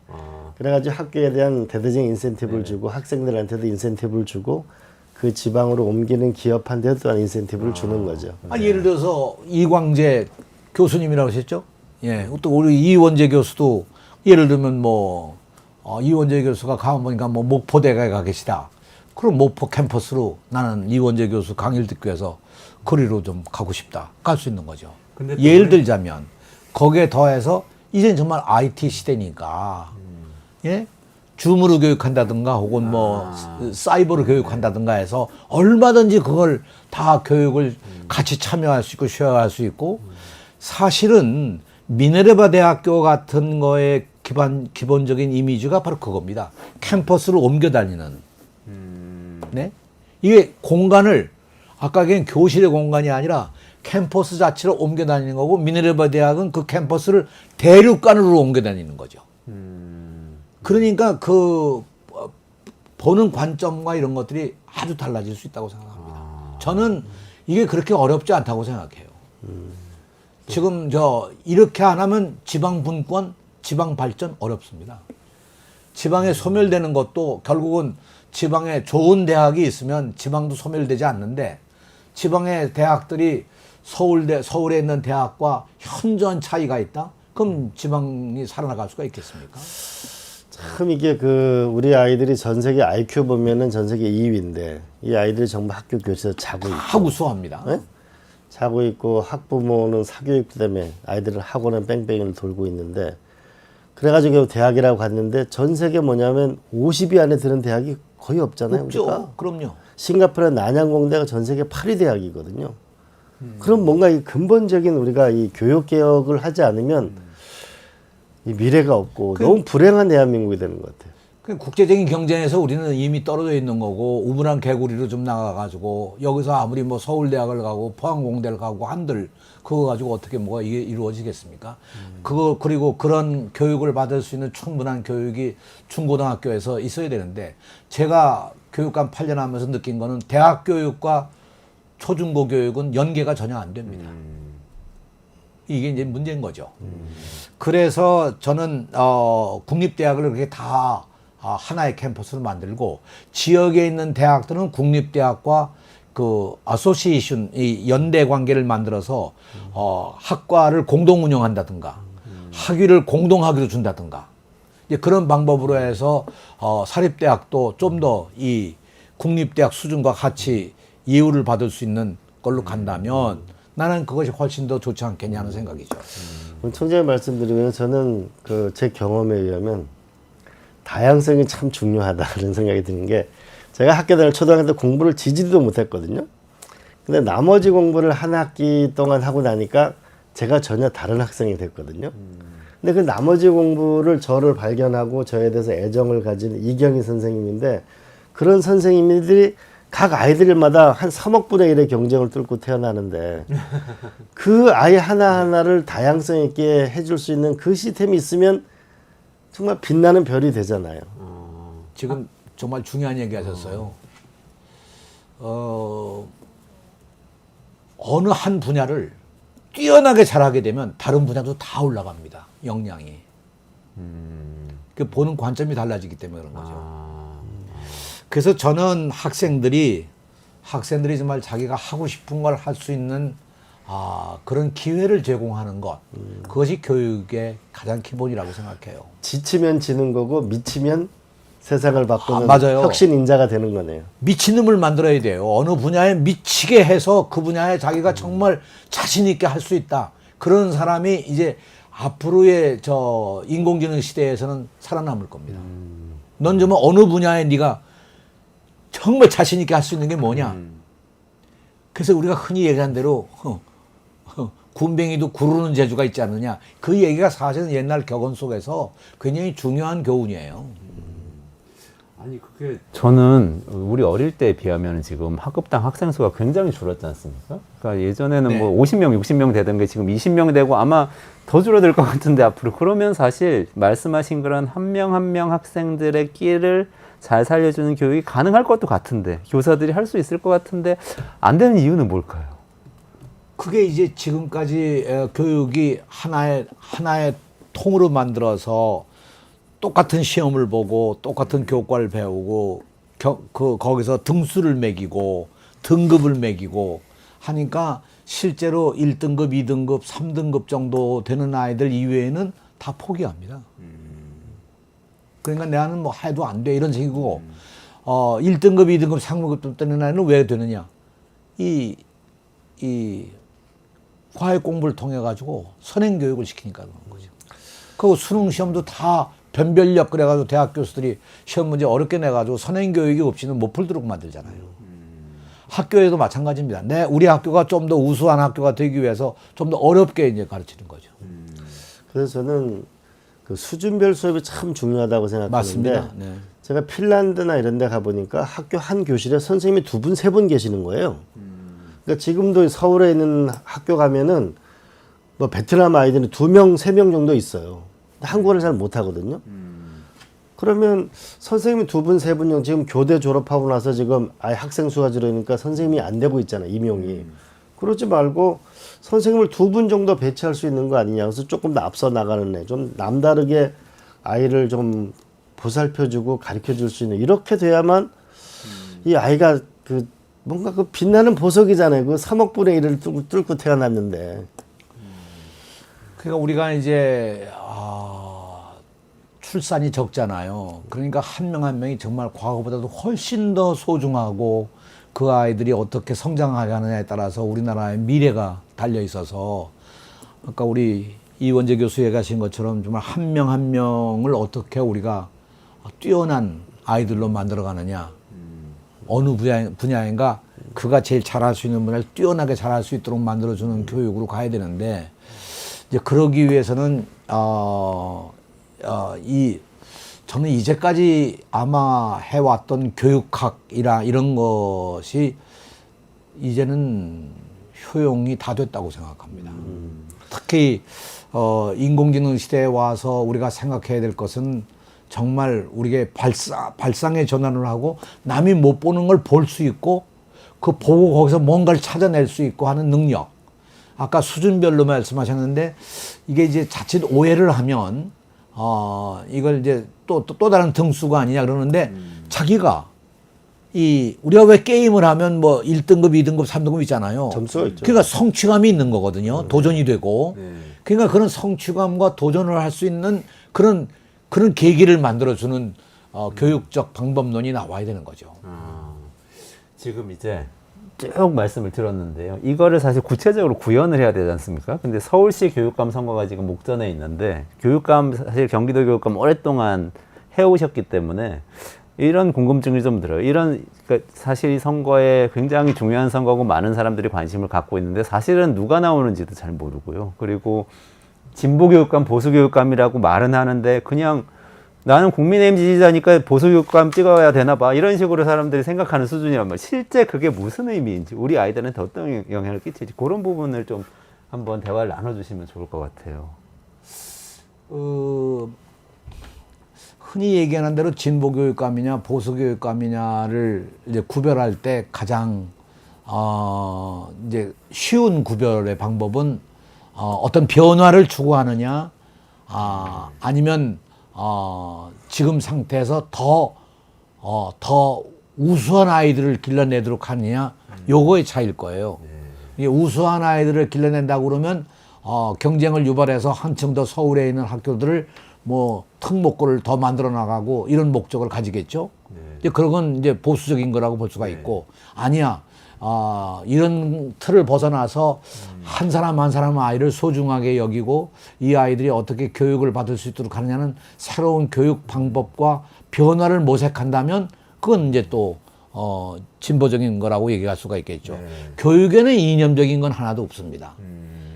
그래가지고 학교에 대한 대대적인 인센티브를 주고 학생들한테도 인센티브를 주고 그 지방으로 옮기는 기업한테도 또한 인센티브를 주는 거죠. 예를 들어서 이광재 교수님이라고 하셨죠? 예. 또 우리 이원재 교수도 예를 들면 이원재 교수가 가면 보니까 목포대가에 가 계시다. 그럼 목포 캠퍼스로 나는 이원재 교수 강의를 듣기 위해서 거리로 좀 가고 싶다. 갈 수 있는 거죠. 예를 들자면 거기에 더해서 이제는 정말 IT 시대니까 예? 줌으로 교육한다든가 혹은 사이버로 교육한다든가 해서 얼마든지 그걸 다 교육을 같이 참여할 수 있고 쉐어할 수 있고 사실은 미네르바 대학교 같은 거의 기본적인 이미지가 바로 그겁니다. 캠퍼스를 옮겨 다니는. 네? 이게 공간을 아까 그냥 교실의 공간이 아니라 캠퍼스 자체를 옮겨 다니는 거고 미네르바 대학은 그 캠퍼스를 대륙간으로 옮겨 다니는 거죠. 그러니까 그 보는 관점과 이런 것들이 아주 달라질 수 있다고 생각합니다. 저는 이게 그렇게 어렵지 않다고 생각해요. 지금 이렇게 안 하면 지방 분권, 지방 발전 어렵습니다. 지방에 소멸되는 것도 결국은 지방에 좋은 대학이 있으면 지방도 소멸되지 않는데 지방의 대학들이 서울에 있는 대학과 현저한 차이가 있다? 그럼 지방이 살아나갈 수가 있겠습니까? 참 이게 우리 아이들이 전 세계 IQ 보면은 전 세계 2위인데 이 아이들이 정말 학교 교실에서 자고 있고 다 우수합니다. 네? 자고 있고 학부모는 사교육 때문에 아이들을 학원에 뺑뺑이를 돌고 있는데 그래가지고 대학이라고 갔는데 전 세계 뭐냐면 50위 안에 드는 대학이 거의 없잖아요. 없죠. 그러니까 그럼요. 싱가포르의 난양공대가 전 세계 8위 대학이거든요. 그럼 뭔가 이 근본적인 우리가 이 교육 개혁을 하지 않으면 이 미래가 없고 너무 불행한 대한민국이 되는 것 같아요. 국제적인 경쟁에서 우리는 이미 떨어져 있는 거고 우물안 개구리로 좀 나가가지고 여기서 아무리 서울대학을 가고 포항공대를 가고 한들 그거 가지고 어떻게 뭐가 이게 이루어지겠습니까? 그리고 그런 교육을 받을 수 있는 충분한 교육이 중고등학교에서 있어야 되는데 제가 교육감 8년 하면서 느낀 거는 대학 교육과 초중고 교육은 연계가 전혀 안 됩니다. 이게 이제 문제인 거죠. 그래서 저는 국립대학을 그렇게 다 하나의 캠퍼스를 만들고 지역에 있는 대학들은 국립대학과 그 아소시에이션, 이 연대 관계를 만들어서 학과를 공동 운영한다든가 학위를 공동학위로 준다든가 이제 그런 방법으로 해서 사립대학도 좀 더 이 국립대학 수준과 같이 예우를 받을 수 있는 걸로 간다면 나는 그것이 훨씬 더 좋지 않겠냐 하는 생각이죠. 총장님 말씀드리면 저는 제 경험에 의하면 다양성이 참 중요하다는 생각이 드는 게 제가 학교 다닐 초등학교 때 공부를 지지도 못했거든요. 근데 나머지 공부를 한 학기 동안 하고 나니까 제가 전혀 다른 학생이 됐거든요. 근데 그 나머지 공부를 저를 발견하고 저에 대해서 애정을 가진 이경희 선생님인데 그런 선생님들이 각 아이들마다 한 3억 분의 1의 경쟁을 뚫고 태어나는데 그 아이 하나하나를 다양성 있게 해줄 수 있는 그 시스템이 있으면 정말 빛나는 별이 되잖아요. 지금 정말 중요한 얘기 하셨어요. 어느 한 분야를 뛰어나게 잘하게 되면 다른 분야도 다 올라갑니다. 역량이. 그 보는 관점이 달라지기 때문에 그런 거죠. 그래서 저는 학생들이 정말 자기가 하고 싶은 걸 할 수 있는 그런 기회를 제공하는 것. 그것이 교육의 가장 기본이라고 생각해요. 지치면 지는 거고 미치면 세상을 바꾸는 맞아요. 혁신 인자가 되는 거네요. 미친놈을 만들어야 돼요. 어느 분야에 미치게 해서 그 분야에 자기가 정말 자신 있게 할 수 있다. 그런 사람이 이제 앞으로의 인공지능 시대에서는 살아남을 겁니다. 넌 정말 어느 분야에 네가 정말 자신 있게 할 수 있는 게 뭐냐. 그래서 우리가 흔히 얘기한 대로 군뱅이도 구르는 재주가 있지 않느냐. 그 얘기가 사실은 옛날 격언 속에서 굉장히 중요한 교훈이에요. 아니 그게 저는 우리 어릴 때에 비하면 지금 학급당 학생 수가 굉장히 줄었지 않습니까? 그러니까 예전에는 네. 뭐 50명, 60명 되던 게 지금 20명 되고 아마 더 줄어들 것 같은데 앞으로 그러면 사실 말씀하신 그런 한 명 한 명 학생들의 끼를 잘 살려주는 교육이 가능할 것도 같은데 교사들이 할 수 있을 것 같은데 안 되는 이유는 뭘까요? 그게 이제 지금까지 교육이 하나의 통으로 만들어서 똑같은 시험을 보고 똑같은 교과를 배우고 거기서 등수를 매기고 등급을 매기고 하니까 실제로 1등급, 2등급, 3등급 정도 되는 아이들 이외에는 다 포기합니다. 그러니까 나는 뭐 해도 안 돼 이런 식이고 1등급, 2등급, 3등급 되는 아이는 왜 되느냐? 이 과외 공부를 통해 가지고 선행 교육을 시키니까 그런 거죠. 그 수능 시험도 다 변별력 그래가지고 대학 교수들이 시험 문제 어렵게 내가지고 선행 교육이 없이는 못 풀도록 만들잖아요. 학교에도 마찬가지입니다. 우리 학교가 좀 더 우수한 학교가 되기 위해서 좀 더 어렵게 이제 가르치는 거죠. 그래서 저는 그 수준별 수업이 참 중요하다고 생각하는데 맞습니다. 네. 제가 핀란드나 이런 데 가보니까 학교 한 교실에 선생님이 2분, 3분 계시는 거예요. 그러니까 지금도 서울에 있는 학교 가면은 뭐 베트남 아이들은 2명, 3명 정도 있어요. 한국어를 잘 못하거든요. 그러면 선생님이 2분, 3분 정도 지금 교대 졸업하고 나서 지금 아예 학생 수가 줄으니까 선생님이 안 되고 있잖아요. 임용이. 그러지 말고 선생님을 2분 정도 배치할 수 있는 거 아니냐. 그래서 조금 더 앞서 나가는 애. 좀 남다르게 아이를 좀 보살펴주고 가르쳐 줄 수 있는 이렇게 돼야만 이 아이가 그 뭔가 그 빛나는 보석이잖아요. 그 3억 분의 1을 뚫고 태어났는데. 그러니까 우리가 이제 출산이 적잖아요. 그러니까 한 명 한 명이 정말 과거보다도 훨씬 더 소중하고 그 아이들이 어떻게 성장하느냐에 따라서 우리나라의 미래가 달려 있어서 아까 우리 이원재 교수 얘기하신 것처럼 정말 한 명 한 명을 어떻게 우리가 뛰어난 아이들로 만들어가느냐. 어느 분야인가 그가 제일 잘할 수 있는 분야를 뛰어나게 잘할 수 있도록 만들어주는 교육으로 가야 되는데 이제 그러기 위해서는 저는 이제까지 아마 해왔던 교육학이라 이런 것이 이제는 효용이 다 됐다고 생각합니다. 특히 인공지능 시대에 와서 우리가 생각해야 될 것은 정말 우리가 발상의 전환을 하고 남이 못 보는 걸 볼 수 있고 그 보고 거기서 뭔가를 찾아낼 수 있고 하는 능력. 아까 수준별로 말씀하셨는데 이게 이제 자칫 오해를 하면 이걸 이제 또 다른 등수가 아니냐 그러는데 자기가 우리가 왜 게임을 하면 뭐 1등급, 2등급, 3등급 있잖아요. 점수가 있죠. 그러니까 성취감이 있는 거거든요. 도전이 되고. 그러니까 그런 성취감과 도전을 할 수 있는 그런 계기를 만들어주는 교육적 방법론이 나와야 되는 거죠. 지금 이제 쭉 말씀을 들었는데요. 이거를 사실 구체적으로 구현을 해야 되지 않습니까? 근데 서울시 교육감 선거가 지금 목전에 있는데 교육감 사실 경기도 교육감 오랫동안 해오셨기 때문에 이런 궁금증이 좀 들어요. 그러니까 사실 이 선거에 굉장히 중요한 선거고 많은 사람들이 관심을 갖고 있는데 사실은 누가 나오는지도 잘 모르고요. 그리고 진보 교육감, 보수 교육감이라고 말은 하는데 그냥 나는 국민의힘 지지자니까 보수 교육감 찍어야 되나 봐. 이런 식으로 사람들이 생각하는 수준이란 말이에요. 실제 그게 무슨 의미인지, 우리 아이들한테 어떤 영향을 끼칠지 그런 부분을 좀 한번 대화를 나눠주시면 좋을 것 같아요. 흔히 얘기하는 대로 진보 교육감이냐 보수 교육감이냐를 이제 구별할 때 가장 이제 쉬운 구별의 방법은 어떤 변화를 추구하느냐 아니면 지금 상태에서 더 우수한 아이들을 길러내도록 하느냐 요거의 차이일 거예요. 이게 우수한 아이들을 길러낸다고 그러면 경쟁을 유발해서 한층 더 서울에 있는 학교들을 뭐 특목고를 더 만들어 나가고 이런 목적을 가지겠죠. 이제 그런 건 이제 보수적인 거라고 볼 수가 있고 아니야 이런 틀을 벗어나서 한 사람 한 사람 아이를 소중하게 여기고 이 아이들이 어떻게 교육을 받을 수 있도록 하느냐는 새로운 교육 방법과 변화를 모색한다면 그건 이제 또 진보적인 거라고 얘기할 수가 있겠죠. 교육에는 이념적인 건 하나도 없습니다.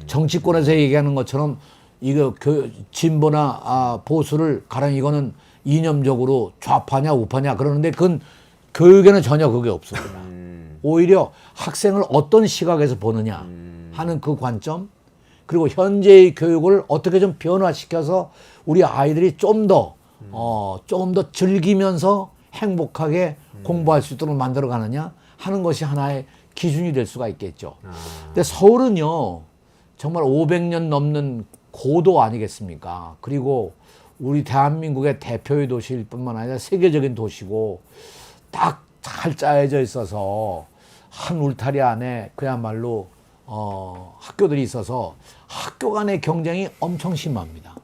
정치권에서 얘기하는 것처럼 이거 진보나 보수를 가령 이거는 이념적으로 좌파냐 우파냐 그러는데 그건 교육에는 전혀 그게 없습니다. 오히려 학생을 어떤 시각에서 보느냐 하는 그 관점, 그리고 현재의 교육을 어떻게 좀 변화시켜서 우리 아이들이 좀 더 즐기면서 행복하게 공부할 수 있도록 만들어 가느냐 하는 것이 하나의 기준이 될 수가 있겠죠. 근데 서울은요, 정말 500년 넘는 고도 아니겠습니까? 그리고 우리 대한민국의 대표의 도시일 뿐만 아니라 세계적인 도시고 딱 잘 짜여져 있어서 한 울타리 안에 그야말로 학교들이 있어서 학교 간의 경쟁이 엄청 심합니다.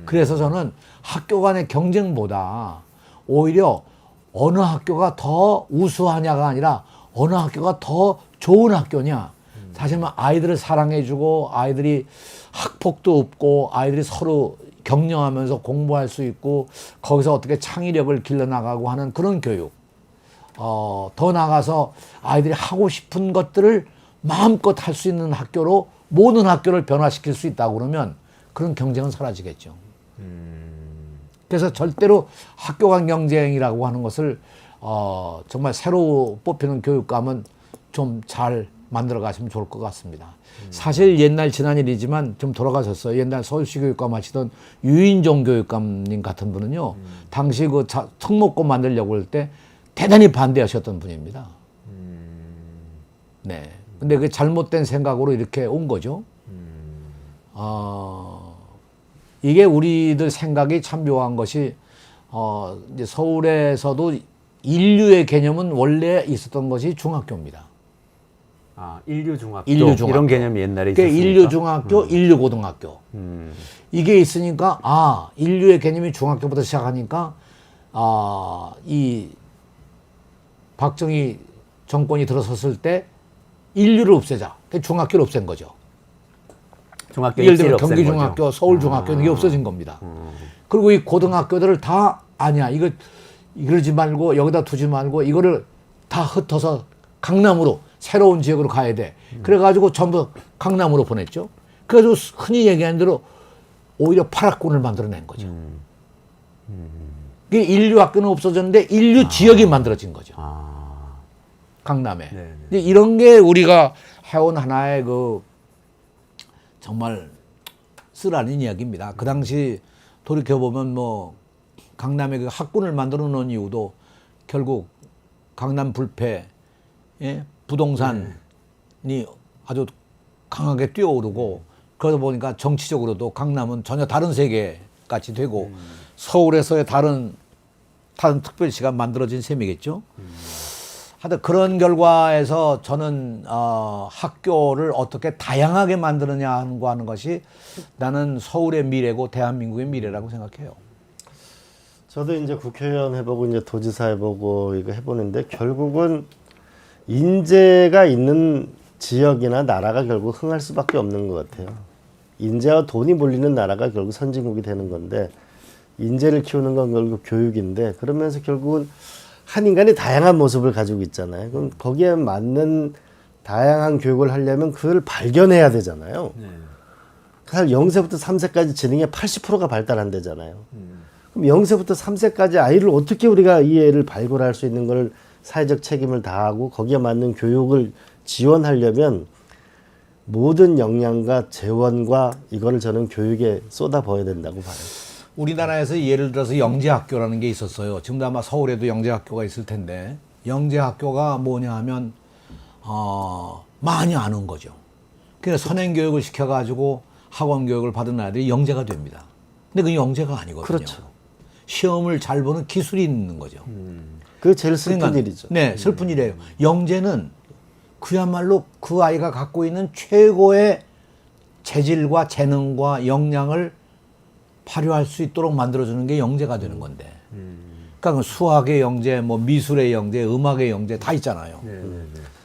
그래서 저는 학교 간의 경쟁보다 오히려 어느 학교가 더 우수하냐가 아니라 어느 학교가 더 좋은 학교냐. 사실 아이들을 사랑해주고 아이들이 학폭도 없고 아이들이 서로 격려하면서 공부할 수 있고 거기서 어떻게 창의력을 길러나가고 하는 그런 교육. 더 나아가서 아이들이 하고 싶은 것들을 마음껏 할 수 있는 학교로 모든 학교를 변화시킬 수 있다고 그러면 그런 경쟁은 사라지겠죠. 그래서 절대로 학교 간 경쟁이라고 하는 것을 정말 새로 뽑히는 교육감은 좀 잘 만들어 가시면 좋을 것 같습니다. 사실 옛날 지난 일이지만 좀 돌아가셨어요. 옛날 서울시 교육감 하시던 유인종 교육감님 같은 분은요, 당시 그 특목고 만들려고 할 때 대단히 반대하셨던 분입니다. 네. 근데 그 잘못된 생각으로 이렇게 온 거죠. 이게 우리들 생각이 참 묘한 것이, 이제 서울에서도 인류의 개념은 원래 있었던 것이 중학교입니다. 인류중학교. 인류중학교. 이런 개념이 옛날에 그러니까 있었습니까? 인류중학교, 인류고등학교. 이게 있으니까, 인류의 개념이 중학교부터 시작하니까, 이 박정희 정권이 들어섰을 때 인류를 없애자. 그러니까 중학교를 없앤 거죠. 중학교 예를 들면 입시를 없앤 경기중학교, 거죠. 서울중학교 이게 없어진 겁니다. 그리고 이 고등학교들을 다 아니야. 이러지 말고 여기다 두지 말고 이거를 다 흩어서 강남으로 새로운 지역으로 가야 돼. 그래가지고 전부 강남으로 보냈죠. 그래가지고 흔히 얘기하는 대로 오히려 파락군을 만들어낸 거죠. 이게 인류 학교는 없어졌는데 인류 지역이 만들어진 거죠. 강남에. 이제 이런 게 우리가 해온 하나의 정말 쓰라린 이야기입니다. 그 당시 돌이켜보면 강남에 그 학군을 만들어 놓은 이유도 결국 강남 불패, 부동산이 아주 강하게 뛰어오르고 그러다 보니까 정치적으로도 강남은 전혀 다른 세계 같이 되고 서울에서의 다른 특별시가 만들어진 셈이겠죠. 하여튼 그런 결과에서 저는 학교를 어떻게 다양하게 만드느냐 하는 것이 나는 서울의 미래고 대한민국의 미래라고 생각해요. 저도 이제 국회의원 해보고 이제 도지사 해보고 이거 해보는데 결국은 인재가 있는 지역이나 나라가 결국 흥할 수밖에 없는 것 같아요. 인재와 돈이 몰리는 나라가 결국 선진국이 되는 건데 인재를 키우는 건 결국 교육인데 그러면서 결국은 한 인간이 다양한 모습을 가지고 있잖아요. 그럼 거기에 맞는 다양한 교육을 하려면 그걸 발견해야 되잖아요. 사실 0세부터 3세까지 지능의 80%가 발달한대잖아요. 그럼 0세부터 3세까지 아이를 어떻게 우리가 이 애를 발굴할 수 있는 걸 사회적 책임을 다하고 거기에 맞는 교육을 지원하려면 모든 역량과 재원과 이거를 저는 교육에 쏟아부어야 된다고 봐요. 우리나라에서 예를 들어서 영재학교라는 게 있었어요. 지금도 아마 서울에도 영재학교가 있을 텐데 영재학교가 뭐냐 하면 많이 안 온 거죠. 그래서 선행교육을 시켜가지고 학원교육을 받은 아이들이 영재가 됩니다. 근데 그게 영재가 아니거든요. 그렇죠. 시험을 잘 보는 기술이 있는 거죠. 그게 제일 슬픈 그러니까, 일이죠. 네, 슬픈 일이에요. 영재는 그야말로 그 아이가 갖고 있는 최고의 재질과 재능과 역량을 발휘할 수 있도록 만들어주는 게 영재가 되는 건데 그러니까 수학의 영재, 뭐 미술의 영재, 음악의 영재 다 있잖아요.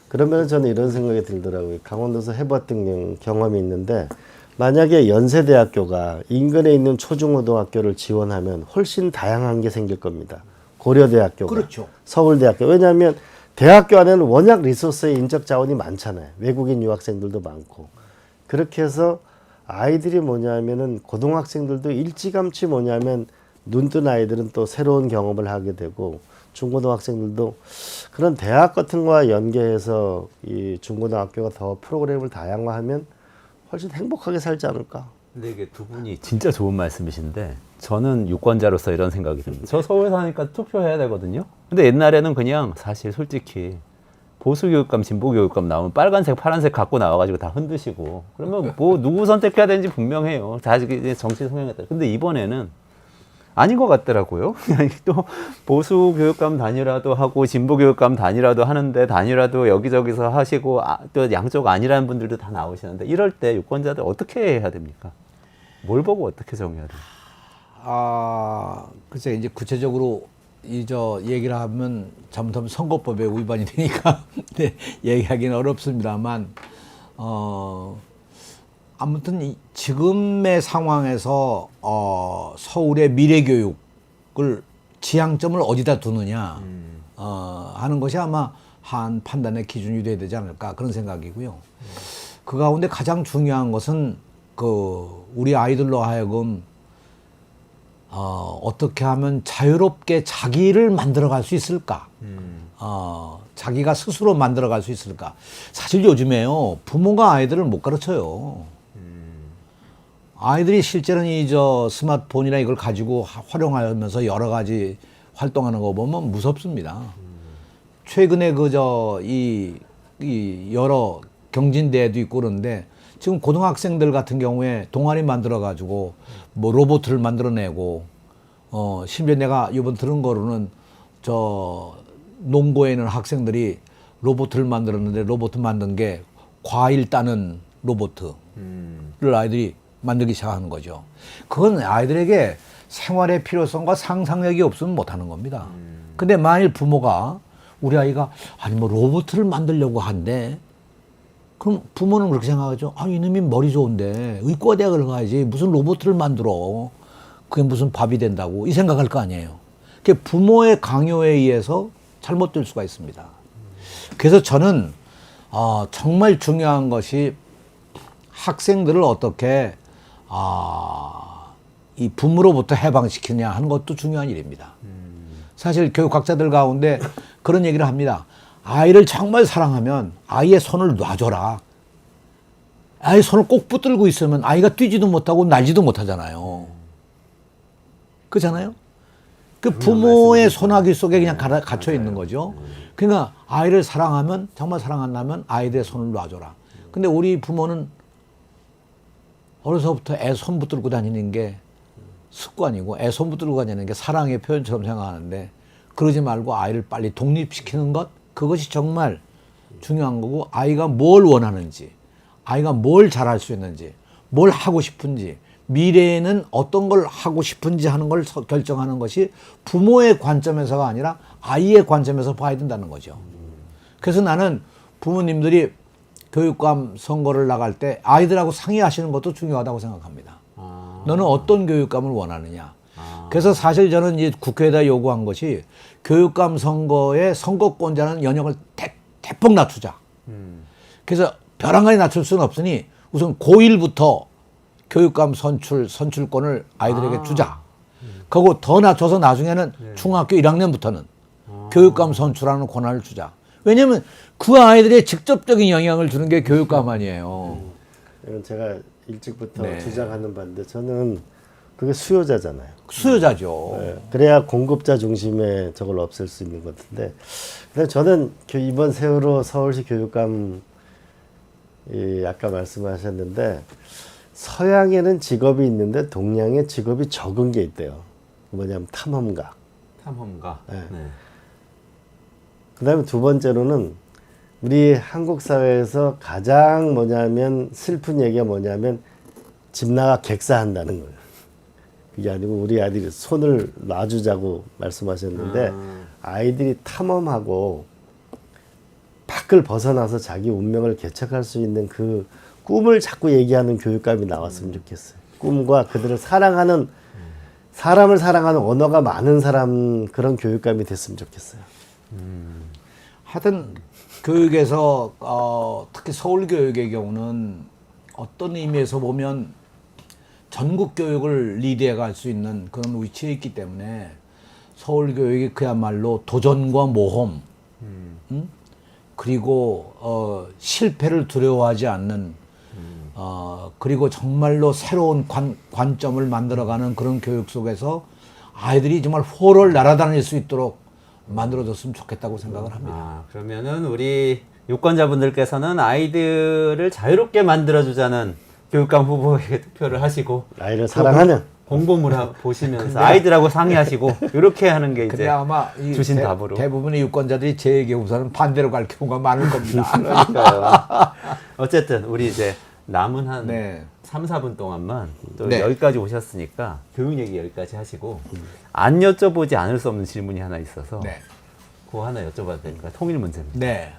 그러면 저는 이런 생각이 들더라고요. 강원도에서 해봤던 경험이 있는데 만약에 연세대학교가 인근에 있는 초중고등학교를 지원하면 훨씬 다양한 게 생길 겁니다. 고려대학교가, 그렇죠. 서울대학교. 왜냐하면 대학교 안에는 워낙 리소스의 인적 자원이 많잖아요. 외국인 유학생들도 많고. 그렇게 해서 아이들이 뭐냐면은 고등학생들도 일찌감치 뭐냐면 눈뜬 아이들은 또 새로운 경험을 하게 되고 중고등학생들도 그런 대학 같은 거와 연계해서 이 중고등학교가 더 프로그램을 다양화하면 훨씬 행복하게 살지 않을까. 근데 이게 두 분이 진짜 좋은 말씀이신데 저는 유권자로서 이런 생각이 듭니다. 저 서울 사니까 투표해야 되거든요. 근데 옛날에는 그냥 사실 솔직히 보수 교육감, 진보 교육감 나오면 빨간색, 파란색 갖고 나와가지고 다 흔드시고 그러면 뭐 누구 선택해야 되는지 분명해요. 다 이제 정치 성향에 따라. 근데 이번에는 아닌 것 같더라고요. 또 보수 교육감 단일화도 하고 진보 교육감 단일화도 하는데 단일화도 여기저기서 하시고 또 양쪽 아니라는 분들도 다 나오시는데 이럴 때 유권자들 어떻게 해야 됩니까? 뭘 보고 어떻게 정해야 돼요? 글쎄 이제 구체적으로 얘기를 하면 잘못하면 선거법에 위반이 되니까 네, 얘기하기는 어렵습니다만 아무튼 지금의 상황에서 서울의 미래 교육을 지향점을 어디다 두느냐 하는 것이 아마 한 판단의 기준이 돼야 되지 않을까 그런 생각이고요. 그 가운데 가장 중요한 것은 우리 아이들로 하여금 어떻게 하면 자유롭게 자기를 만들어갈 수 있을까? 자기가 스스로 만들어갈 수 있을까? 사실 요즘에요 부모가 아이들을 못 가르쳐요. 아이들이 실제로는 스마트폰이나 이걸 가지고 활용하면서 여러 가지 활동하는 거 보면 무섭습니다. 최근에 이 여러 경진대회도 있고 그런데 지금 고등학생들 같은 경우에 동아리 만들어 가지고 뭐 로봇을 만들어내고 심지어 내가 이번 들은 거로는 농고에 있는 학생들이 로봇을 만들었는데 로봇 만든 게 과일 따는 로봇을 아이들이 만들기 시작하는 거죠. 그건 아이들에게 생활의 필요성과 상상력이 없으면 못하는 겁니다. 근데 만일 부모가 우리 아이가 아니 뭐 로봇을 만들려고 한대. 그럼 부모는 그렇게 생각하죠. 이놈이 머리 좋은데 의과대학을 가야지 무슨 로봇을 만들어. 그게 무슨 밥이 된다고 이 생각할 거 아니에요. 그게 부모의 강요에 의해서 잘못될 수가 있습니다. 그래서 저는 정말 중요한 것이 학생들을 어떻게 이 붐으로부터 해방시키냐 하는 것도 중요한 일입니다. 사실 교육학자들 가운데 그런 얘기를 합니다. 아이를 정말 사랑하면 아이의 손을 놔줘라. 아이의 손을 꼭 붙들고 있으면 아이가 뛰지도 못하고 날지도 못하잖아요. 그렇잖아요? 그 부모의 손아귀 속에 그냥 갇혀 있는 거죠. 그러니까 아이를 사랑하면, 정말 사랑한다면 아이들의 손을 놔줘라. 근데 우리 부모는 어려서부터 애 손 붙들고 다니는 게 습관이고 애 손 붙들고 다니는 게 사랑의 표현처럼 생각하는데 그러지 말고 아이를 빨리 독립시키는 것, 그것이 정말 중요한 거고 아이가 뭘 원하는지, 아이가 뭘 잘할 수 있는지, 뭘 하고 싶은지, 미래에는 어떤 걸 하고 싶은지 하는 걸 결정하는 것이 부모의 관점에서가 아니라 아이의 관점에서 봐야 된다는 거죠. 그래서 나는 부모님들이 교육감 선거를 나갈 때 아이들하고 상의하시는 것도 중요하다고 생각합니다. 너는 어떤 교육감을 원하느냐. 그래서 사실 저는 이제 국회에다 요구한 것이 교육감 선거의 선거권자는 연령을 대폭 낮추자. 그래서 벼랑간에 낮출 수는 없으니 우선 고1부터 교육감 선출권을 아이들에게 주자. 그리고 더 낮춰서 나중에는 중학교 1학년부터는 교육감 선출하는 권한을 주자. 왜냐하면 그 아이들의 직접적인 영향을 주는 게 교육감 아니에요. 이건 제가 일찍부터 주장하는 바인데 저는 그게 수요자잖아요. 수요자죠. 네. 그래야 공급자 중심의 저걸 없앨 수 있는 것 같은데. 근데 저는 이번 세월호 서울시 교육감 아까 말씀하셨는데 서양에는 직업이 있는데 동양에 직업이 적은 게 있대요. 뭐냐면 탐험가. 탐험가. 네. 그다음에 두 번째로는 우리 한국 사회에서 가장 뭐냐면 슬픈 얘기가 뭐냐면 집 나가 객사한다는 거예요. 이게 아니고 우리 아이들이 손을 놔주자고 말씀하셨는데 아이들이 탐험하고 밖을 벗어나서 자기 운명을 개척할 수 있는 그 꿈을 자꾸 얘기하는 교육감이 나왔으면 좋겠어요. 꿈과 그들을 사랑하는 사람을 사랑하는 언어가 많은 사람 그런 교육감이 됐으면 좋겠어요. 하여튼 교육에서 특히 서울 교육의 경우는 어떤 의미에서 보면 전국 교육을 리드해 갈 수 있는 그런 위치에 있기 때문에 서울 교육이 그야말로 도전과 모험, 그리고 실패를 두려워하지 않는 그리고 정말로 새로운 관점을 만들어가는 그런 교육 속에서 아이들이 정말 호를 날아다닐 수 있도록 만들어줬으면 좋겠다고 생각을 합니다. 아, 그러면은 우리 유권자분들께서는 아이들을 자유롭게 만들어주자는 교육감 후보에게 투표를 하시고 아이를 사랑하는 공보물 보시면서 아이들하고 상의하시고 이렇게 하는 게 근데 이제 아마 주신 답으로. 대부분의 유권자들이 제에게 우선은 반대로 갈 경우가 많을 겁니다. 그러니까요. 어쨌든 우리 이제 남은 한 네. 3, 4분 동안만 또 네. 여기까지 오셨으니까 교육 얘기 여기까지 하시고 안 여쭤보지 않을 수 없는 질문이 하나 있어서 네. 그거 하나 여쭤봐도 될까요? 통일 문제입니다. 네.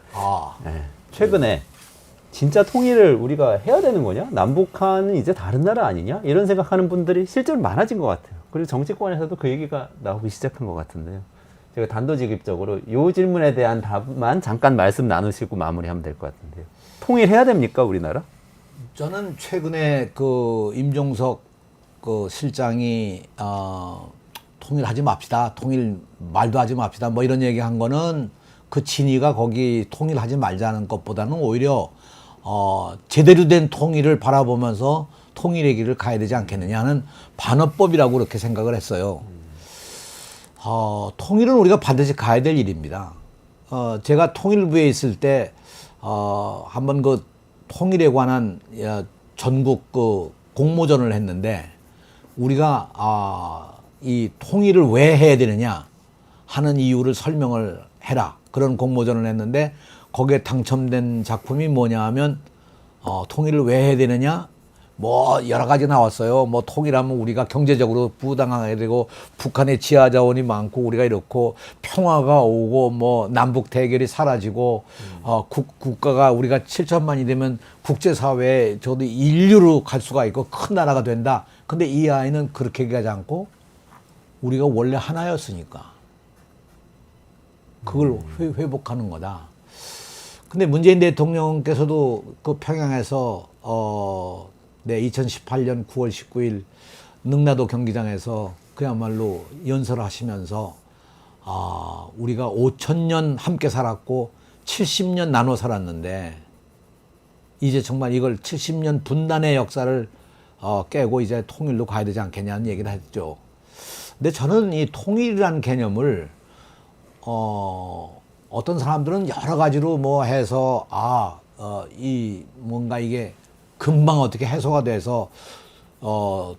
네. 최근에 진짜 통일을 우리가 해야 되는 거냐? 남북한은 이제 다른 나라 아니냐? 이런 생각하는 분들이 실제로 많아진 것 같아요. 그리고 정치권에서도 그 얘기가 나오기 시작한 것 같은데요. 제가 단도직입적으로 이 질문에 대한 답만 잠깐 말씀 나누시고 마무리하면 될 것 같은데요. 통일해야 됩니까, 우리나라? 저는 최근에 그 임종석 그 실장이 통일하지 맙시다. 통일 말도 하지 맙시다. 뭐 이런 얘기한 거는 그 진위가 거기 통일하지 말자는 것보다는 오히려 제대로 된 통일을 바라보면서 통일의 길을 가야 되지 않겠느냐는 반어법이라고 그렇게 생각을 했어요. 통일은 우리가 반드시 가야 될 일입니다. 제가 통일부에 있을 때 한번 그 통일에 관한 전국 그 공모전을 했는데 우리가 이 통일을 왜 해야 되느냐 하는 이유를 설명을 해라. 그런 공모전을 했는데 거기에 당첨된 작품이 뭐냐 하면 통일을 왜 해야 되느냐 뭐 여러 가지 나왔어요. 뭐 통일하면 우리가 경제적으로 부당하게 되고 북한의 지하 자원이 많고 우리가 이렇고 평화가 오고 뭐 남북 대결이 사라지고 국가가 우리가 7천만이 되면 국제사회에 저도 인류로 갈 수가 있고 큰 나라가 된다. 근데 이 아이는 그렇게 얘기하지 않고 우리가 원래 하나였으니까 그걸 회복하는 거다. 근데 문재인 대통령께서도 그 평양에서 2018년 9월 19일 능라도 경기장에서 그야말로 연설을 하시면서 우리가 5,000년 함께 살았고 70년 나눠 살았는데 이제 정말 이걸 70년 분단의 역사를 깨고 이제 통일로 가야 되지 않겠냐는 얘기를 했죠. 근데 저는 이 통일이라는 개념을 어떤 사람들은 여러 가지로 뭐 해서 이 뭔가 이게 금방 어떻게 해소가 돼서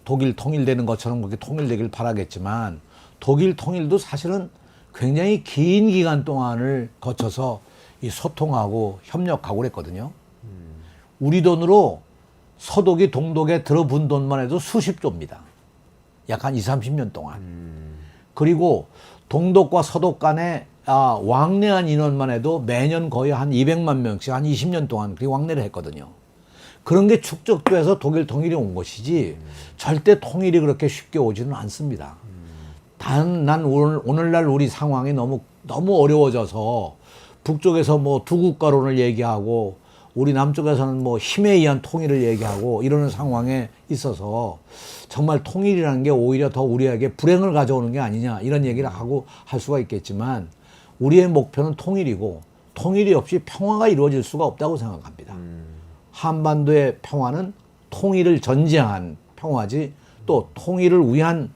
독일 통일되는 것처럼 그렇게 통일되길 바라겠지만 독일 통일도 사실은 굉장히 긴 기간 동안을 거쳐서 이 소통하고 협력하고 그랬거든요. 우리 돈으로 서독이 동독에 들어본 돈만 해도 수십 조입니다. 약 한 20, 30년 동안. 그리고 동독과 서독 간에 왕래한 인원만 해도 매년 거의 한 200만 명씩 한 20년 동안 그렇게 왕래를 했거든요. 그런 게 축적돼서 독일 통일이 온 것이지 절대 통일이 그렇게 쉽게 오지는 않습니다. 난 오늘날 우리 상황이 너무 어려워져서 북쪽에서 뭐 두 국가론을 얘기하고 우리 남쪽에서는 뭐 힘에 의한 통일을 얘기하고 이러는 상황에 있어서 정말 통일이라는 게 오히려 더 우리에게 불행을 가져오는 게 아니냐 이런 얘기를 하고 할 수가 있겠지만 우리의 목표는 통일이고 통일이 없이 평화가 이루어질 수가 없다고 생각합니다. 한반도의 평화는 통일을 전제한 평화지 또 통일을 위한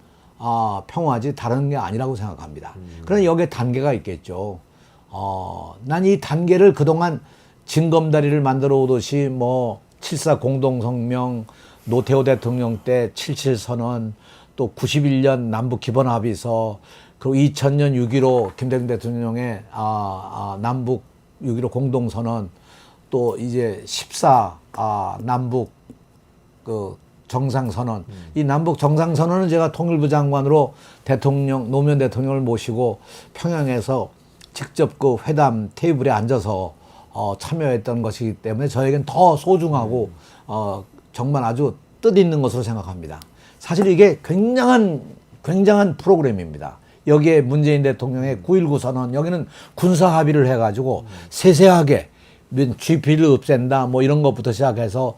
평화지 다른 게 아니라고 생각합니다. 그러나 여기에 단계가 있겠죠. 난 이 단계를 그동안 징검다리를 만들어 오듯이 뭐 7.4 공동성명, 노태우 대통령 때 7.7 선언, 또 91년 남북 기본 합의서, 그리고 2000년 6.15 김대중 대통령의 남북 6.15 공동선언, 또 이제 14 남북 그 정상선언. 이 남북 정상선언은 제가 통일부 장관으로 노무현 대통령을 모시고 평양에서 직접 그 회담 테이블에 앉아서 참여했던 것이기 때문에 저에겐 더 소중하고 정말 아주 뜻있는 것으로 생각합니다. 사실 이게 굉장한 프로그램입니다. 여기에 문재인 대통령의 9.19 선언, 여기는 군사 합의를 해가지고 세세하게 GP를 없앤다, 뭐 이런 것부터 시작해서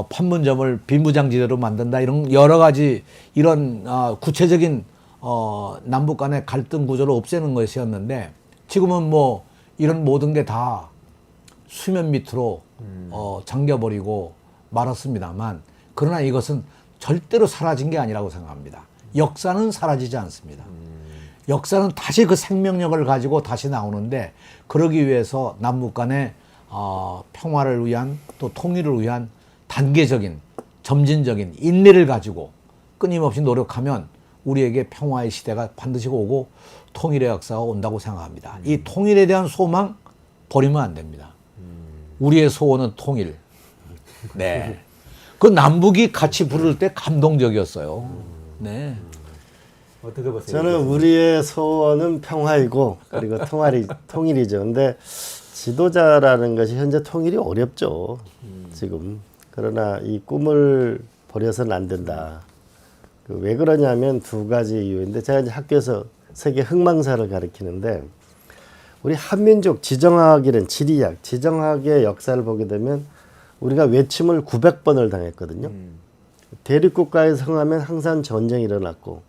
판문점을 비무장지대로 만든다, 이런 여러 가지 이런 구체적인 남북 간의 갈등 구조를 없애는 것이었는데, 지금은 뭐 이런 모든 게 다 수면 밑으로 잠겨버리고 말았습니다만, 그러나 이것은 절대로 사라진 게 아니라고 생각합니다. 역사는 사라지지 않습니다. 역사는 다시 그 생명력을 가지고 다시 나오는데, 그러기 위해서 남북 간의 평화를 위한, 또 통일을 위한 단계적인, 점진적인 인내를 가지고 끊임없이 노력하면 우리에게 평화의 시대가 반드시 오고 통일의 역사가 온다고 생각합니다. 이 통일에 대한 소망 버리면 안 됩니다. 우리의 소원은 통일. 네. 그 남북이 같이 부를 때 감동적이었어요. 네. 어떻게 보세요? 저는 우리의 소원은 평화이고 그리고 통일이죠. 근데 지도자라는 것이 현재 통일이 어렵죠. 지금. 그러나 이 꿈을 버려서는 안 된다. 왜 그러냐면 두 가지 이유인데, 제가 이제 학교에서 세계 흥망사를 가르치는데, 우리 한민족 지정학이란 지리학, 지정학의 역사를 보게 되면 우리가 외침을 900번을 당했거든요. 대륙국가에 성하면 항상 전쟁이 일어났고,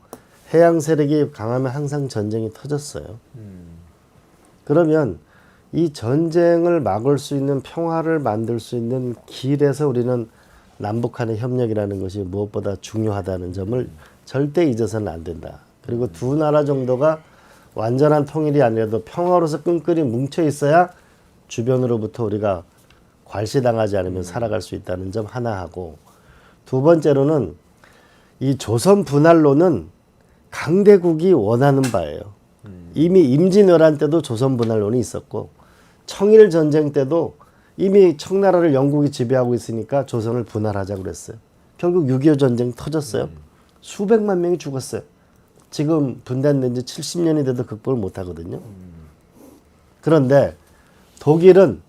해양 세력이 강하면 항상 전쟁이 터졌어요. 그러면 이 전쟁을 막을 수 있는, 평화를 만들 수 있는 길에서 우리는 남북한의 협력이라는 것이 무엇보다 중요하다는 점을 절대 잊어서는 안 된다. 그리고 두 나라 정도가 완전한 통일이 아니라도 평화로서 끈끈이 뭉쳐 있어야 주변으로부터 우리가 괄시당하지 않으면 살아갈 수 있다는 점 하나 하고, 두 번째로는 이 조선 분할론은 강대국이 원하는 바예요. 이미 임진왜란 때도 조선 분할론이 있었고, 청일 전쟁 때도 이미 청나라를 영국이 지배하고 있으니까 조선을 분할하자고 그랬어요. 결국 6.25 전쟁 터졌어요. 수백만 명이 죽었어요. 지금 분단된 지 70년이 돼도 극복을 못 하거든요. 그런데 독일은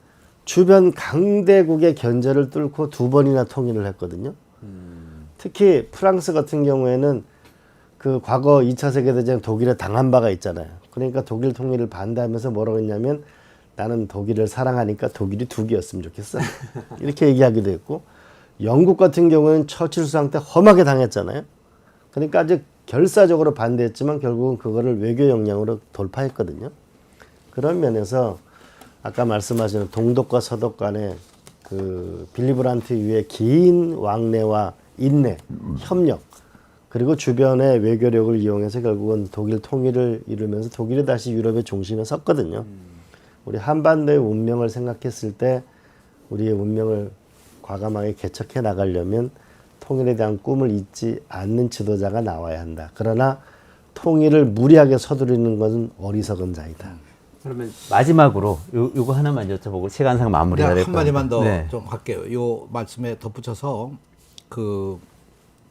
주변 강대국의 견제를 뚫고 두 번이나 통일을 했거든요. 특히 프랑스 같은 경우에는 그 과거 2차 세계대전 독일에 당한 바가 있잖아요. 그러니까 독일 통일을 반대하면서 뭐라고 했냐면, 나는 독일을 사랑하니까 독일이 두 개였으면 좋겠어. 이렇게 얘기하기도 했고, 영국 같은 경우는 처칠 수상 때 험하게 당했잖아요. 그러니까 아주 결사적으로 반대했지만 결국은 그거를 외교 역량으로 돌파했거든요. 그런 면에서 아까 말씀하신 동독과 서독 간의 그 빌리 브란트 이후의 긴 왕래와 인내, 협력, 그리고 주변의 외교력을 이용해서 결국은 독일 통일을 이루면서 독일이 다시 유럽의 중심에 섰거든요. 우리 한반도의 운명을 생각했을 때 우리의 운명을 과감하게 개척해 나가려면 통일에 대한 꿈을 잊지 않는 지도자가 나와야 한다. 그러나 통일을 무리하게 서두르는 것은 어리석은 자이다. 그러면 마지막으로 요거 하나만 여쭤보고 시간상 마무리해야 될 것 같아요. 한마디만 더 좀 할게요. 요 말씀에 덧붙여서, 그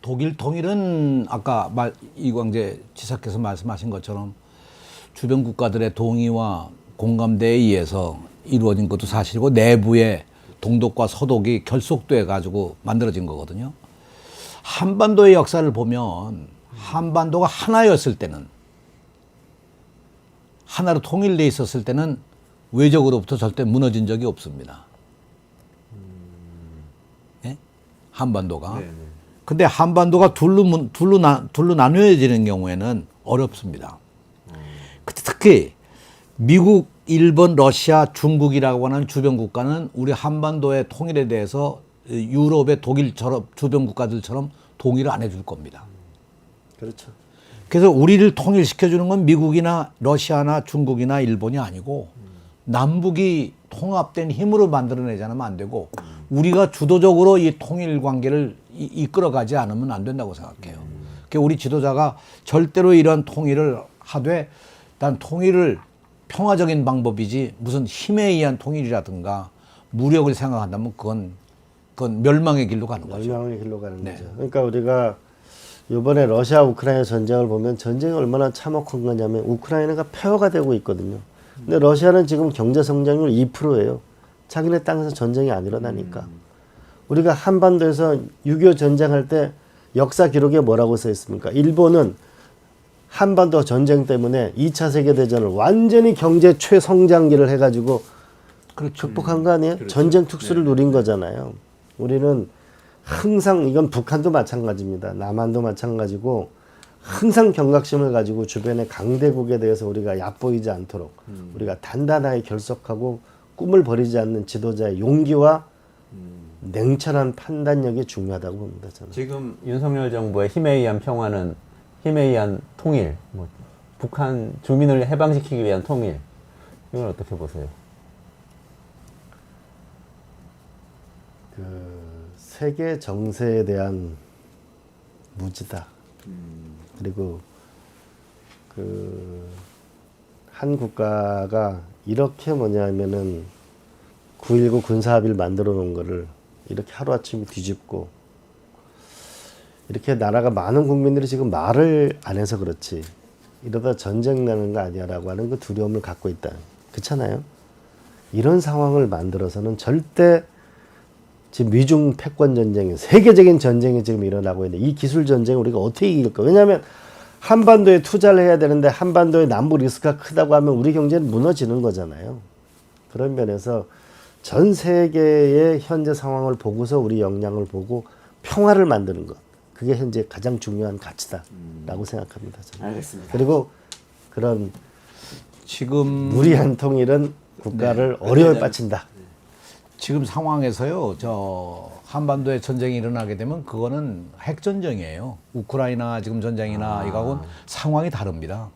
독일 통일은 아까 이광재 지사께서 말씀하신 것처럼 주변 국가들의 동의와 공감대에 의해서 이루어진 것도 사실이고, 내부에 동독과 서독이 결속돼 가지고 만들어진 거거든요. 한반도의 역사를 보면 한반도가 하나였을 때는, 하나로 통일돼 있었을 때는 외적으로부터 절대 무너진 적이 없습니다. 네? 한반도가. 네네. 근데 한반도가 둘로 나뉘어지는 경우에는 어렵습니다. 특히 미국, 일본, 러시아, 중국이라고 하는 주변 국가는 우리 한반도의 통일에 대해서 유럽의 독일처럼 주변 국가들처럼 동의를 안 해줄 겁니다. 그렇죠. 그래서 우리를 통일시켜주는 건 미국이나 러시아나 중국이나 일본이 아니고 남북이 통합된 힘으로 만들어내지 않으면 안 되고, 우리가 주도적으로 이 통일 관계를 이끌어가지 않으면 안 된다고 생각해요. 그러니까 우리 지도자가 절대로 이런 통일을 하되, 난 통일을 평화적인 방법이지 무슨 힘에 의한 통일이라든가 무력을 생각한다면 그건 그건 멸망의 길로 가는 거죠. 멸망의 길로 가는 네. 거죠. 그러니까 우리가 이번에 러시아 우크라이나 전쟁을 보면 전쟁이 얼마나 참혹한 거냐면 우크라이나가 폐허가 되고 있거든요. 근데 러시아는 지금 경제 성장률 2%예요. 자기네 땅에서 전쟁이 안 일어나니까. 우리가 한반도에서 6.25 전쟁할 때 역사 기록에 뭐라고 써 있습니까? 일본은 한반도 전쟁 때문에 2차 세계대전을 완전히 경제 최성장기를 해가지고 그렇죠. 극복한 거 아니에요? 전쟁 특수를 누린 거잖아요. 우리는 항상 이건 북한도 마찬가지입니다. 남한도 마찬가지고 항상 경각심을 가지고 주변의 강대국에 대해서 우리가 얕보이지 않도록 우리가 단단하게 결속하고 꿈을 버리지 않는 지도자의 용기와 냉철한 판단력이 중요하다고 봅니다. 저는. 지금 윤석열 정부의 힘에 의한 평화는 힘에 의한 통일, 뭐 북한 주민을 해방시키기 위한 통일, 이건 어떻게 보세요? 그 세계 정세에 대한 무지다. 그리고 그 한 국가가 이렇게 뭐냐면은 9.19 군사합의를 만들어 놓은 거를 이렇게 하루아침에 뒤집고 이렇게 나라가 많은 국민들이 지금 말을 안 해서 그렇지 이러다 전쟁 나는 거 아니야라고 하는 그 두려움을 갖고 있다. 그렇잖아요. 이런 상황을 만들어서는 절대 지금 미중 패권 전쟁이 세계적인 전쟁이 지금 일어나고 있는데 이 기술 전쟁을 우리가 어떻게 이길까? 왜냐하면 한반도에 투자를 해야 되는데 한반도의 남북 리스크가 크다고 하면 우리 경제는 무너지는 거잖아요. 그런 면에서 전 세계의 현재 상황을 보고서 우리 역량을 보고 평화를 만드는 것. 그게 현재 가장 중요한 가치다라고 생각합니다. 저는. 알겠습니다. 그리고 그런 지금 무리한 통일은 국가를 어려움에 빠친다. 지금 상황에서요, 저 한반도에 전쟁이 일어나게 되면 그거는 핵전쟁이에요. 우크라이나 지금 전쟁이나 이거하고는 상황이 다릅니다.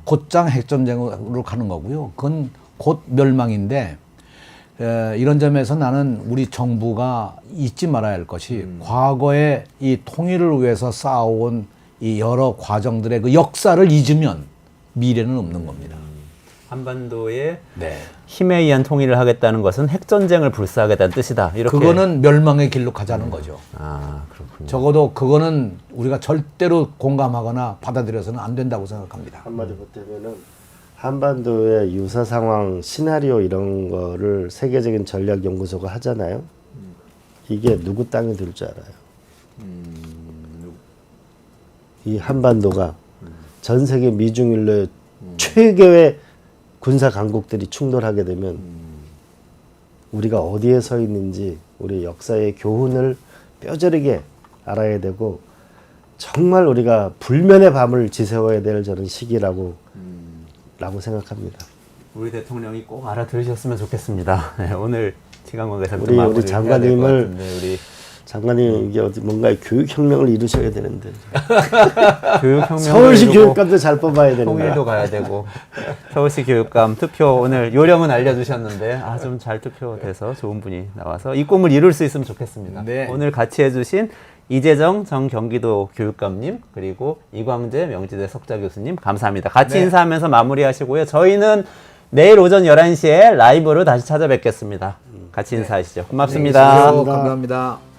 곧장 핵전쟁으로 가는 거고요. 그건 곧 멸망인데 이런 점에서 나는 우리 정부가 잊지 말아야 할 것이 과거에 이 통일을 위해서 쌓아온 이 여러 과정들의 그 역사를 잊으면 미래는 없는 겁니다. 한반도에 네. 힘에 의한 통일을 하겠다는 것은 핵전쟁을 불사하겠다는 뜻이다. 이렇게. 그거는 멸망의 길로 가자는 거죠. 아, 그렇군요. 적어도 그거는 우리가 절대로 공감하거나 받아들여서는 안 된다고 생각합니다. 한마디 보태면은 한반도의 유사 상황 시나리오 이런 거를 세계적인 전략 연구소가 하잖아요. 이게 누구 땅에 들 줄 알아요? 이 한반도가 전 세계 미중일로의 최고의 군사 강국들이 충돌하게 되면 우리가 어디에 서 있는지 우리 역사의 교훈을 뼈저리게 알아야 되고 정말 우리가 불면의 밤을 지새워야 될 저런 시기라고 생각합니다. 우리 대통령이 꼭 알아들으셨으면 좋겠습니다. 네, 오늘 시간 관계상 우리 장관님을 우리 장관님 이게 어디 뭔가 교육혁명을 이루셔야 되는데 교육혁명 서울시 교육감도 잘 뽑아야 되는 통일도 거야. 가야 되고 서울시 교육감 투표 오늘 요령은 알려주셨는데 좀 잘 투표돼서 좋은 분이 나와서 이 꿈을 이룰 수 있으면 좋겠습니다. 네. 오늘 같이 해주신 이재정 전 경기도 교육감님 그리고 이광재 명지대 석좌 교수님 감사합니다. 같이 네. 인사하면서 마무리하시고요. 저희는 내일 오전 11시에 라이브로 다시 찾아뵙겠습니다. 같이 인사하시죠. 고맙습니다. 감사합니다.